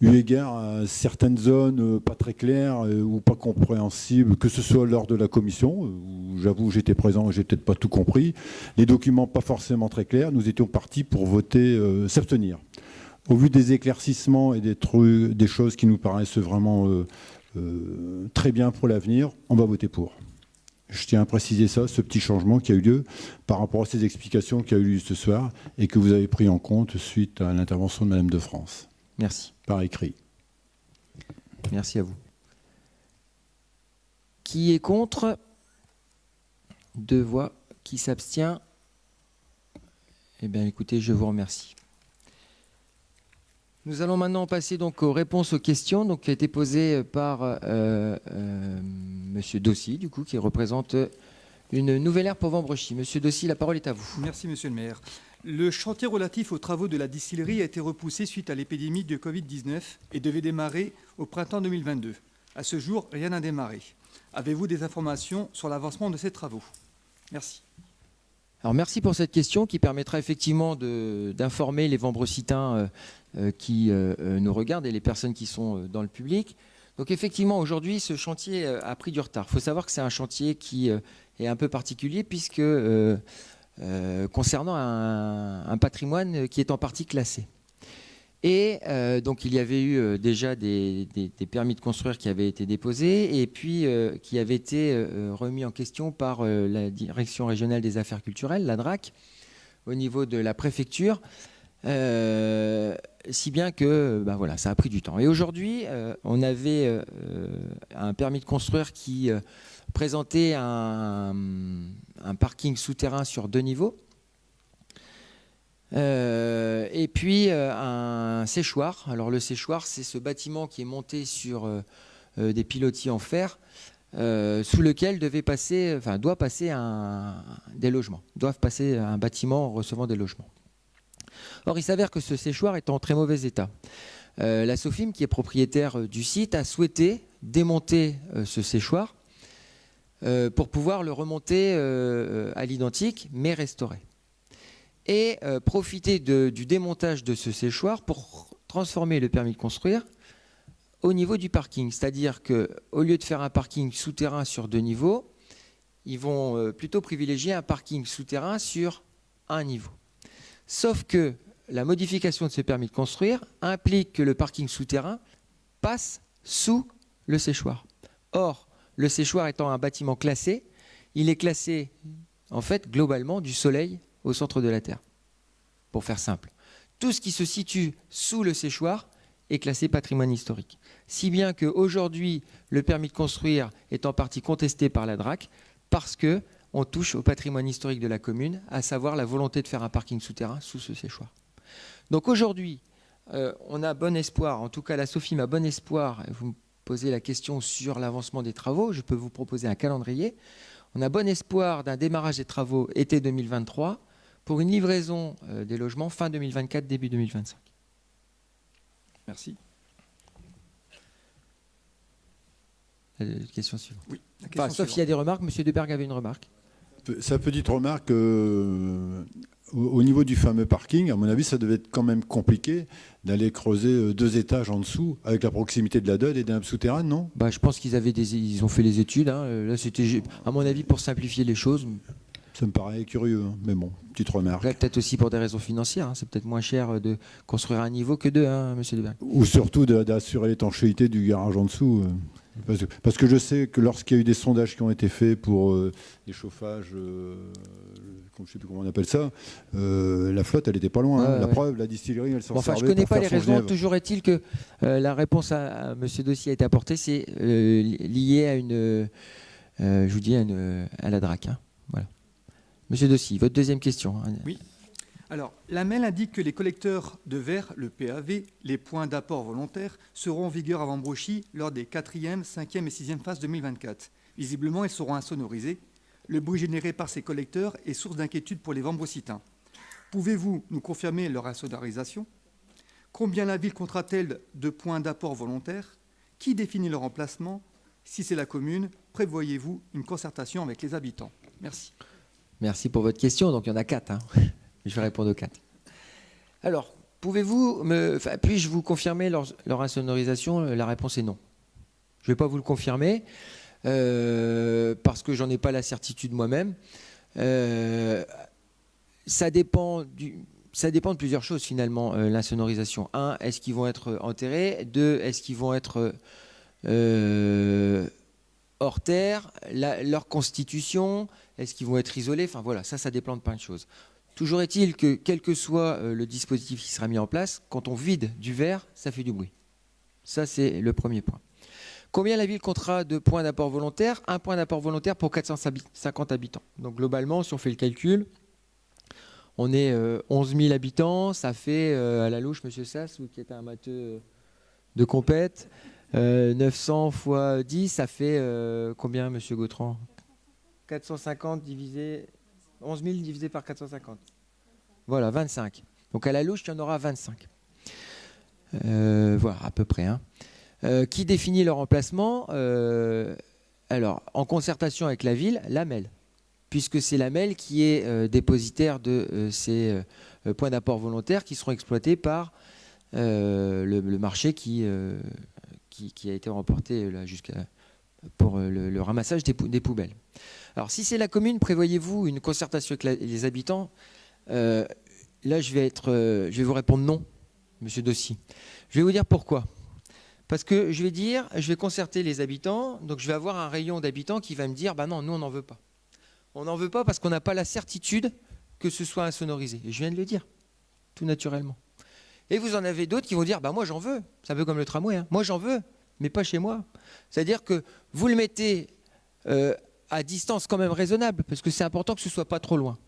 eu égard à certaines zones pas très claires ou pas compréhensibles, que ce soit lors de la commission, où j'avoue j'étais présent et j'ai peut-être pas tout compris, les documents pas forcément très clairs, nous étions partis pour voter s'abstenir. Au vu des éclaircissements et des choses qui nous paraissent vraiment très bien pour l'avenir, on va voter pour. Je tiens à préciser ça, ce petit changement qui a eu lieu par rapport à ces explications qui a eu lieu ce soir et que vous avez pris en compte suite à l'intervention de Madame de France. Merci. Par écrit. Merci à vous. Qui est contre? 2 voix. Qui s'abstient? Eh bien, écoutez, je vous remercie. Nous allons maintenant passer donc aux réponses aux questions qui a été posées par Monsieur Dossi, du coup, qui représente une nouvelle ère pour Vambrochy. Monsieur Dossi, la parole est à vous. Merci, Monsieur le maire. Le chantier relatif aux travaux de la distillerie a été repoussé suite à l'épidémie de Covid-19 et devait démarrer au printemps 2022. À ce jour, rien n'a démarré. Avez-vous des informations sur l'avancement de ces travaux? Merci. Alors merci pour cette question qui permettra effectivement d'informer les Vambrocitains qui nous regardent et les personnes qui sont dans le public. Donc effectivement, aujourd'hui, ce chantier a pris du retard. Il faut savoir que c'est un chantier qui est un peu particulier puisque concernant un patrimoine qui est en partie classé. Et donc il y avait eu déjà des permis de construire qui avaient été déposés et puis qui avaient été remis en question par la Direction régionale des affaires culturelles, la DRAC, au niveau de la préfecture. Si bien que voilà, ça a pris du temps. Et aujourd'hui, on avait un permis de construire qui présentait un parking souterrain sur 2 niveaux et puis un séchoir. Alors le séchoir, c'est ce bâtiment qui est monté sur des pilotis en fer sous lequel doit passer des logements, doivent passer un bâtiment recevant des logements. Or, il s'avère que ce séchoir est en très mauvais état. La Sofim, qui est propriétaire du site, a souhaité démonter ce séchoir pour pouvoir le remonter à l'identique, mais restauré. Et profiter du démontage de ce séchoir pour transformer le permis de construire au niveau du parking. C'est-à-dire qu'au lieu de faire un parking souterrain sur 2 niveaux, ils vont plutôt privilégier un parking souterrain sur 1 niveau. Sauf que la modification de ce permis de construire implique que le parking souterrain passe sous le séchoir. Or, le séchoir étant un bâtiment classé, il est classé en fait globalement du soleil au centre de la Terre, pour faire simple. Tout ce qui se situe sous le séchoir est classé patrimoine historique. Si bien qu'aujourd'hui, le permis de construire est en partie contesté par la DRAC parce que on touche au patrimoine historique de la commune, à savoir la volonté de faire un parking souterrain sous ce séchoir. Donc aujourd'hui, on a bon espoir, en tout cas la Sofim a bon espoir, vous me posez la question sur l'avancement des travaux, je peux vous proposer un calendrier. On a bon espoir d'un démarrage des travaux été 2023 pour une livraison des logements fin 2024, début 2025. Merci. Question suivante. Oui, sauf s'il y a des remarques, M. Deberg avait une remarque. Sa petite remarque, au niveau du fameux parking, à mon avis, ça devait être quand même compliqué d'aller creuser 2 étages en dessous avec la proximité de la DOD et d'un souterrain, non ? Je pense ils ont fait les études. Là, c'était, à mon avis, pour simplifier les choses. Ça me paraît curieux, mais bon, petite remarque. Peut-être aussi pour des raisons financières. C'est peut-être moins cher de construire un niveau que 2, M. Deberg. Ou surtout d'assurer l'étanchéité du garage en dessous. Parce que je sais que lorsqu'il y a eu des sondages qui ont été faits pour des chauffages, je ne sais plus comment on appelle ça, la flotte, elle n'était pas loin. La preuve, la distillerie, elle s'en servait. Je ne connais pas les raisons. Genève. Toujours est-il que la réponse à M. Dossier a été apportée, c'est lié à à la DRAC. Voilà. M. Dossier, votre deuxième question. Oui. Alors, la MEL indique que les collecteurs de verre, le PAV, les points d'apport volontaires, seront en vigueur à Vambrochy lors des 4e, 5e et 6e phases 2024. Visiblement, ils seront insonorisés. Le bruit généré par ces collecteurs est source d'inquiétude pour les Vambrocitains. Pouvez-vous nous confirmer leur insonorisation ? Combien la ville comptera-t-elle de points d'apport volontaires ? Qui définit leur emplacement ? Si c'est la commune, prévoyez-vous une concertation avec les habitants ? Merci. Merci pour votre question. Donc, il y en a 4. Je vais répondre aux 4. Alors, puis-je vous confirmer leur insonorisation ? La réponse est non. Je ne vais pas vous le confirmer parce que j'en ai pas la certitude moi-même. Ça dépend de plusieurs choses finalement, l'insonorisation. 1, est-ce qu'ils vont être enterrés ? 2, est-ce qu'ils vont être hors terre ? Leur constitution ? Est-ce qu'ils vont être isolés ? Enfin voilà, ça dépend de plein de choses. Toujours est-il que, quel que soit le dispositif qui sera mis en place, quand on vide du verre, ça fait du bruit. Ça, c'est le premier point. Combien la ville comptera de points d'apport volontaire ? Un point d'apport volontaire pour 450 habitants. Donc globalement, si on fait le calcul, on est 11 000 habitants. Ça fait, à la louche, M. Sass, qui est un matheux de compète, 900 fois 10, ça fait combien, M. Gautran ? 450 divisé... 11 000 divisé par 450. Voilà, 25. Donc à la louche, il y en aura 25. Voilà, à peu près. Qui définit leur emplacement ? Alors, en concertation avec la ville, la MEL. puisque c'est l'AMEL qui est dépositaire de ces points d'apport volontaires qui seront exploités par le marché qui a été remporté là, pour le ramassage des poubelles. Alors, si c'est la commune, prévoyez-vous une concertation avec les habitants? Là, je vais vous répondre non, monsieur Dossi. Je vais vous dire pourquoi. Parce que je vais concerter les habitants, donc je vais avoir un rayon d'habitants qui va me dire, bah non, nous, on n'en veut pas. On n'en veut pas parce qu'on n'a pas la certitude que ce soit insonorisé. Et je viens de le dire, tout naturellement. Et vous en avez d'autres qui vont dire, bah moi, j'en veux. C'est un peu comme le tramway, hein. Moi, j'en veux, mais pas chez moi. C'est-à-dire que vous le mettez à distance quand même raisonnable, parce que c'est important que ce ne soit pas trop loin.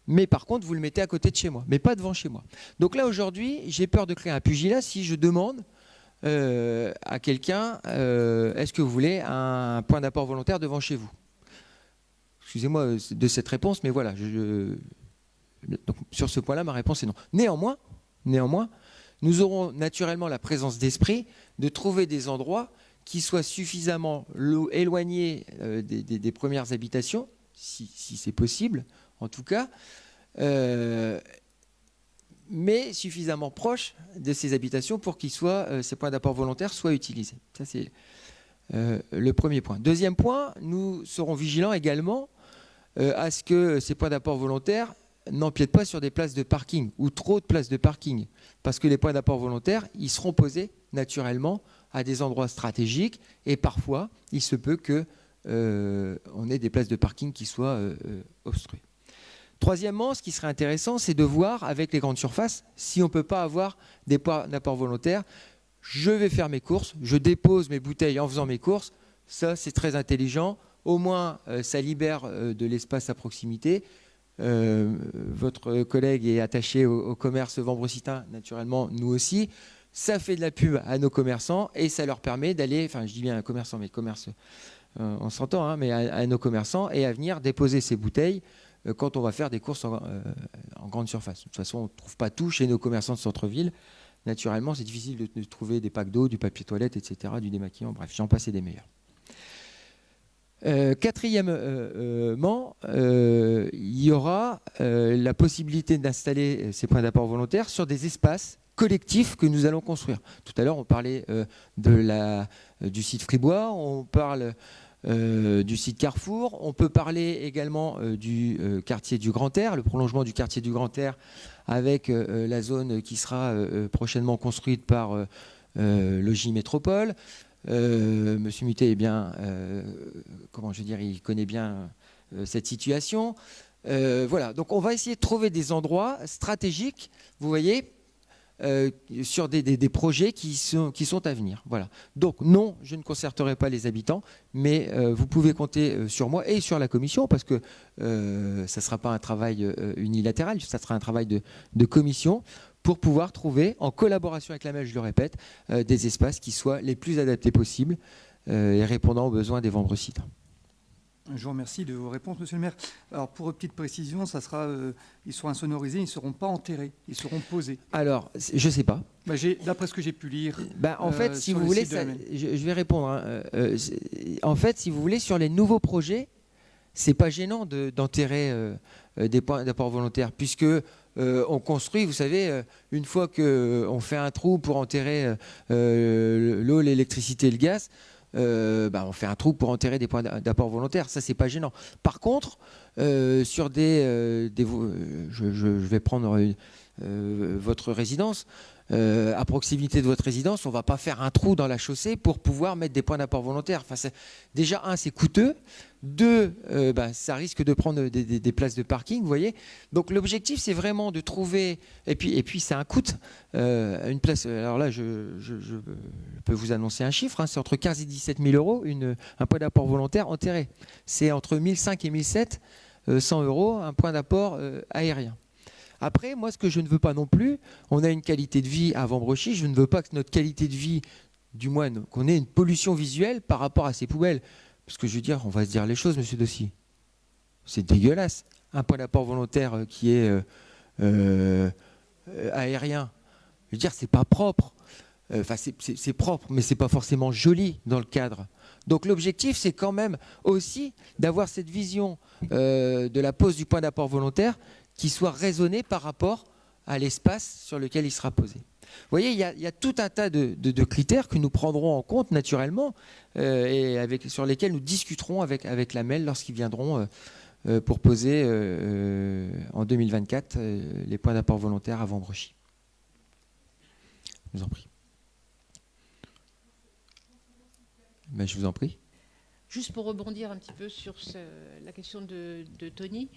Mais par contre, vous le mettez à côté de chez moi, mais pas devant chez moi. Donc là, aujourd'hui, j'ai peur de créer un pugilat si je demande à quelqu'un, est-ce que vous voulez un point d'apport volontaire devant chez vous? Excusez-moi de cette réponse, mais voilà. Donc, sur ce point-là, ma réponse est non. Néanmoins, nous aurons naturellement la présence d'esprit de trouver des endroits qui soient suffisamment éloignés des premières habitations, si c'est possible, en tout cas, mais suffisamment proches de ces habitations pour qu'ils ces points d'apport volontaires soient utilisés. Ça, c'est le premier point. Deuxième point, nous serons vigilants également à ce que ces points d'apport volontaires n'empiètent pas sur des places de parking ou trop de places de parking, parce que les points d'apport volontaires, ils seront posés naturellement à des endroits stratégiques et parfois, il se peut qu'on ait des places de parking qui soient obstruées. Troisièmement, ce qui serait intéressant, c'est de voir avec les grandes surfaces si on ne peut pas avoir des points d'apport volontaires. Je vais faire mes courses, je dépose mes bouteilles en faisant mes courses. Ça, c'est très intelligent. Au moins, ça libère de l'espace à proximité. Votre collègue est attaché au commerce vambrocitain, naturellement, nous aussi. Ça fait de la pub à nos commerçants et ça leur permet d'aller, enfin je dis bien commerçants, mais commerce, on s'entend, hein, mais à nos commerçants et à venir déposer ces bouteilles quand on va faire des courses en grande surface. De toute façon, on ne trouve pas tout chez nos commerçants de centre-ville. Naturellement, c'est difficile de trouver des packs d'eau, du papier toilette, etc., du démaquillant, bref, j'en passe et des meilleurs. Quatrièmement, il y aura la possibilité d'installer ces points d'apport volontaires sur des espaces collectifs que nous allons construire. Tout à l'heure, on parlait du site Fribois, on parle du site Carrefour, on peut parler également du quartier du Grand Air, le prolongement du quartier du Grand Air avec la zone qui sera prochainement construite par Logis Métropole. Monsieur Mutet est bien, il connaît bien cette situation. Voilà, donc on va essayer de trouver des endroits stratégiques, vous voyez, sur des projets qui sont à venir. Voilà. Donc non, je ne concerterai pas les habitants, mais vous pouvez compter sur moi et sur la commission, parce que ça ne sera pas un travail unilatéral, ça sera un travail de commission, pour pouvoir trouver, en collaboration avec l'AMEL, je le répète, des espaces qui soient les plus adaptés possibles et répondant aux besoins des vambrocitains. Je vous remercie de vos réponses, monsieur le maire. Alors, pour une petite précision, ils seront insonorisés, ils ne seront pas enterrés, ils seront posés. Alors, je ne sais pas. D'après ce que j'ai pu lire. En fait, si vous voulez, je vais répondre. Hein. En fait, si vous voulez, sur les nouveaux projets, ce n'est pas gênant d'enterrer des points d'apport volontaire, puisque on construit, vous savez, une fois qu'on fait un trou pour enterrer l'eau, l'électricité et le gaz, on fait un trou pour enterrer des points d'apport volontaire. Ça, c'est pas gênant. Par contre, sur je vais prendre votre résidence. À proximité de votre résidence, on ne va pas faire un trou dans la chaussée pour pouvoir mettre des points d'apport volontaire. Enfin, déjà, c'est coûteux. Deux, ça risque de prendre des places de parking, vous voyez. Donc l'objectif, c'est vraiment de trouver... Et puis ça a un coût. Une place... Alors là, je peux vous annoncer un chiffre. Hein, c'est entre 15 et 17 000 euros un point d'apport volontaire enterré. C'est entre 1 500 et 1 700 euros un point d'apport aérien. Après, moi, ce que je ne veux pas non plus, on a une qualité de vie à Vambrochy, je ne veux pas que notre qualité de vie, du moins qu'on ait une pollution visuelle par rapport à ces poubelles. Parce que je veux dire, on va se dire les choses, monsieur Dossi. C'est dégueulasse. Un point d'apport volontaire qui est aérien, je veux dire, c'est pas propre. Enfin, c'est propre, mais c'est pas forcément joli dans le cadre. Donc l'objectif, c'est quand même aussi d'avoir cette vision de la pose du point d'apport volontaire qui soit raisonnée par rapport à l'espace sur lequel il sera posé. Vous voyez, il y a tout un tas de critères que nous prendrons en compte naturellement et sur lesquels nous discuterons avec l'AMEL lorsqu'ils viendront pour poser en 2024 les points d'apport volontaire à Vambrechy. Je vous en prie. Ben, je vous en prie. Juste pour rebondir un petit peu sur la question de Tony,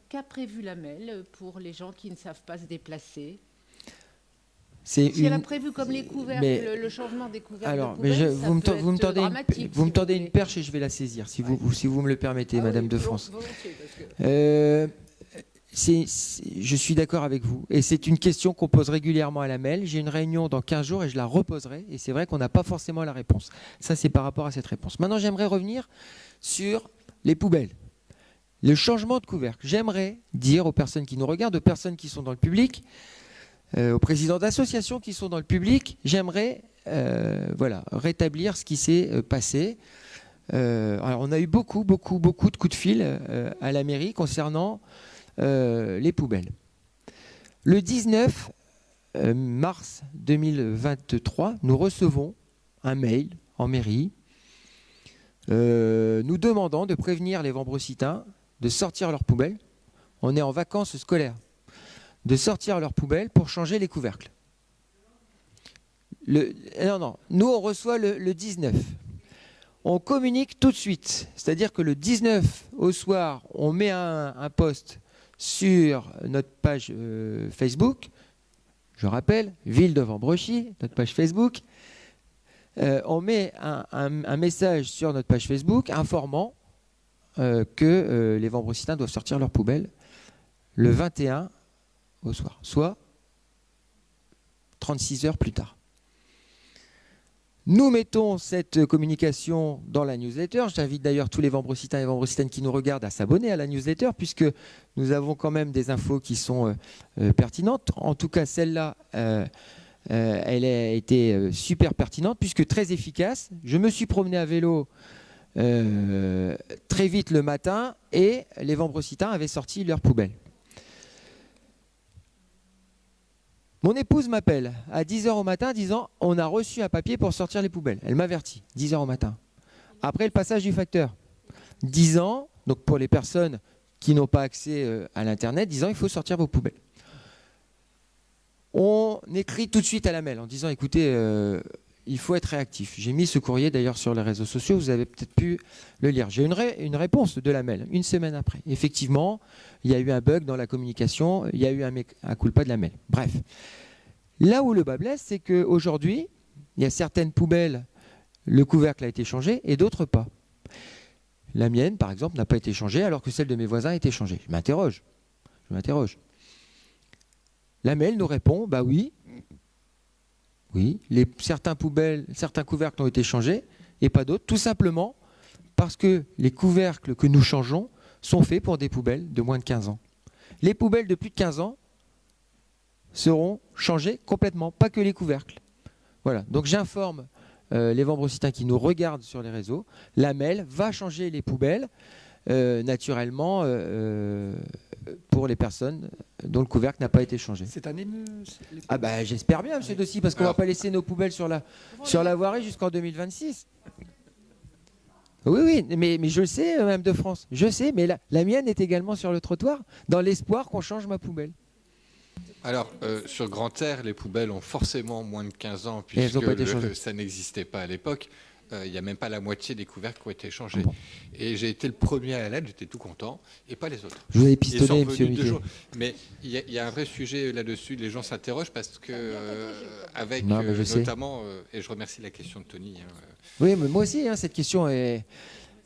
qu'a prévu l'AMEL pour les gens qui ne savent pas se déplacer? Si elle a prévu comme les couvercles, le changement des couvercles. Alors, de poubelle, vous me tendez une perche et je vais la saisir, si vous me le permettez, Madame de France. Je suis d'accord avec vous. Et c'est une question qu'on pose régulièrement à l'AMEL. J'ai une réunion dans 15 jours et je la reposerai. Et c'est vrai qu'on n'a pas forcément la réponse. Ça, c'est par rapport à cette réponse. Maintenant, j'aimerais revenir sur les poubelles. Le changement de couvercle. J'aimerais dire aux personnes qui nous regardent, aux personnes qui sont dans le public, aux présidents d'associations qui sont dans le public, j'aimerais rétablir ce qui s'est passé. Alors, on a eu beaucoup de coups de fil à la mairie concernant les poubelles. Le 19 mars 2023, nous recevons un mail en mairie nous demandant de prévenir les Vambrecitains de sortir leurs poubelles. On est en vacances scolaires. De sortir leurs poubelles pour changer les couvercles. Non, nous on reçoit le 19. On communique tout de suite. C'est-à-dire que le 19 au soir, on met un post sur notre page Facebook. Je rappelle, Ville de Vambrechy, notre page Facebook. On met un message sur notre page Facebook informant que les Vambrecitains doivent sortir leurs poubelles le 21 au soir, soit 36 heures plus tard. Nous mettons cette communication dans la newsletter. J'invite d'ailleurs tous les Vambrecitains et Vambrecitaines qui nous regardent à s'abonner à la newsletter puisque nous avons quand même des infos qui sont pertinentes. En tout cas, celle-là, elle a été super pertinente puisque très efficace. Je me suis promené à vélo très vite le matin et les Vambrecitains avaient sorti leurs poubelles. Mon épouse m'appelle à 10h au matin disant « On a reçu un papier pour sortir les poubelles ». Elle m'avertit, 10h au matin. Après le passage du facteur, 10 ans, donc pour les personnes qui n'ont pas accès à l'Internet, 10 ans, il faut sortir vos poubelles. On écrit tout de suite à l'AMEL en disant « Écoutez, il faut être réactif ». J'ai mis ce courrier d'ailleurs sur les réseaux sociaux, vous avez peut-être pu le lire. J'ai une réponse de l'AMEL, une semaine après. Effectivement, il y a eu un bug dans la communication, il y a eu un culpa de l'AMEL. Bref, là où le bas blesse, c'est qu'aujourd'hui, il y a certaines poubelles, le couvercle a été changé et d'autres pas. La mienne, par exemple, n'a pas été changée alors que celle de mes voisins a été changée. Je m'interroge. L'AMEL nous répond, bah oui, certains couvercles ont été changés et pas d'autres, tout simplement parce que les couvercles que nous changeons sont faits pour des poubelles de moins de 15 ans. Les poubelles de plus de 15 ans seront changées complètement, pas que les couvercles. Voilà, donc j'informe les Vambrecitains qui nous regardent sur les réseaux, l'AMEL va changer les poubelles naturellement pour les personnes dont le couvercle n'a pas été changé. Cette année, ah bah, j'espère bien, monsieur Dossi, parce qu'on ne va pas laisser nos poubelles sur la voirie jusqu'en 2026. Oui, mais je le sais, Madame de France, je sais, mais la mienne est également sur le trottoir, dans l'espoir qu'on change ma poubelle. Alors, sur Grand Air, les poubelles ont forcément moins de 15 ans, puisque ça n'existait pas à l'époque. Il n'y a même pas la moitié des couvercles qui ont été changés. Bon. Et j'ai été le premier à la lettre, j'étais tout content, et pas les autres. Je vous ai pistonné, monsieur Miquet. Mais il y a un vrai sujet là-dessus, les gens s'interrogent parce que, avec notamment, et je remercie la question de Tony. Oui, mais moi aussi, cette question est...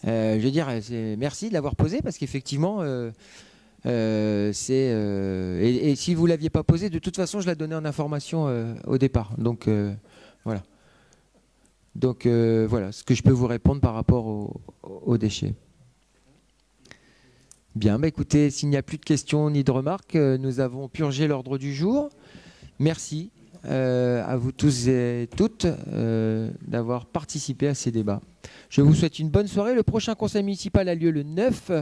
je veux dire, merci de l'avoir posée, parce qu'effectivement... et si vous ne l'aviez pas posée, de toute façon, je la donnais en information au départ. Donc, voilà. Donc voilà ce que je peux vous répondre par rapport aux déchets. Bien, bah écoutez, s'il n'y a plus de questions ni de remarques, nous avons purgé l'ordre du jour. Merci à vous tous et toutes d'avoir participé à ces débats. Je vous souhaite une bonne soirée. Le prochain conseil municipal a lieu le 9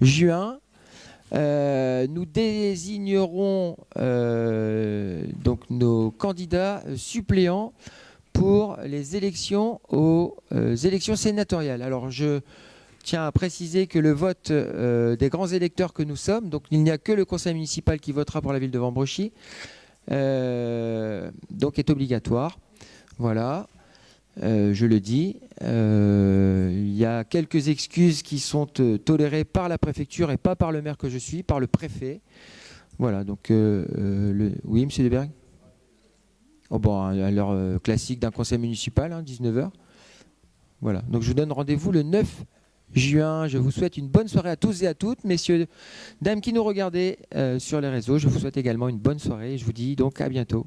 juin. Nous désignerons donc nos candidats suppléants pour les élections aux élections sénatoriales. Alors je tiens à préciser que le vote des grands électeurs que nous sommes, donc il n'y a que le conseil municipal qui votera pour la ville de Vambrechy, donc est obligatoire. Voilà, je le dis. Il y a quelques excuses qui sont tolérées par la préfecture et pas par le maire que je suis, par le préfet. Voilà, donc oui, monsieur Deberg. Oh bon, à l'heure classique d'un conseil municipal, 19h. Voilà, donc je vous donne rendez-vous le 9 juin. Je vous souhaite une bonne soirée à tous et à toutes. Messieurs, dames qui nous regardez sur les réseaux, je vous souhaite également une bonne soirée. Je vous dis donc à bientôt.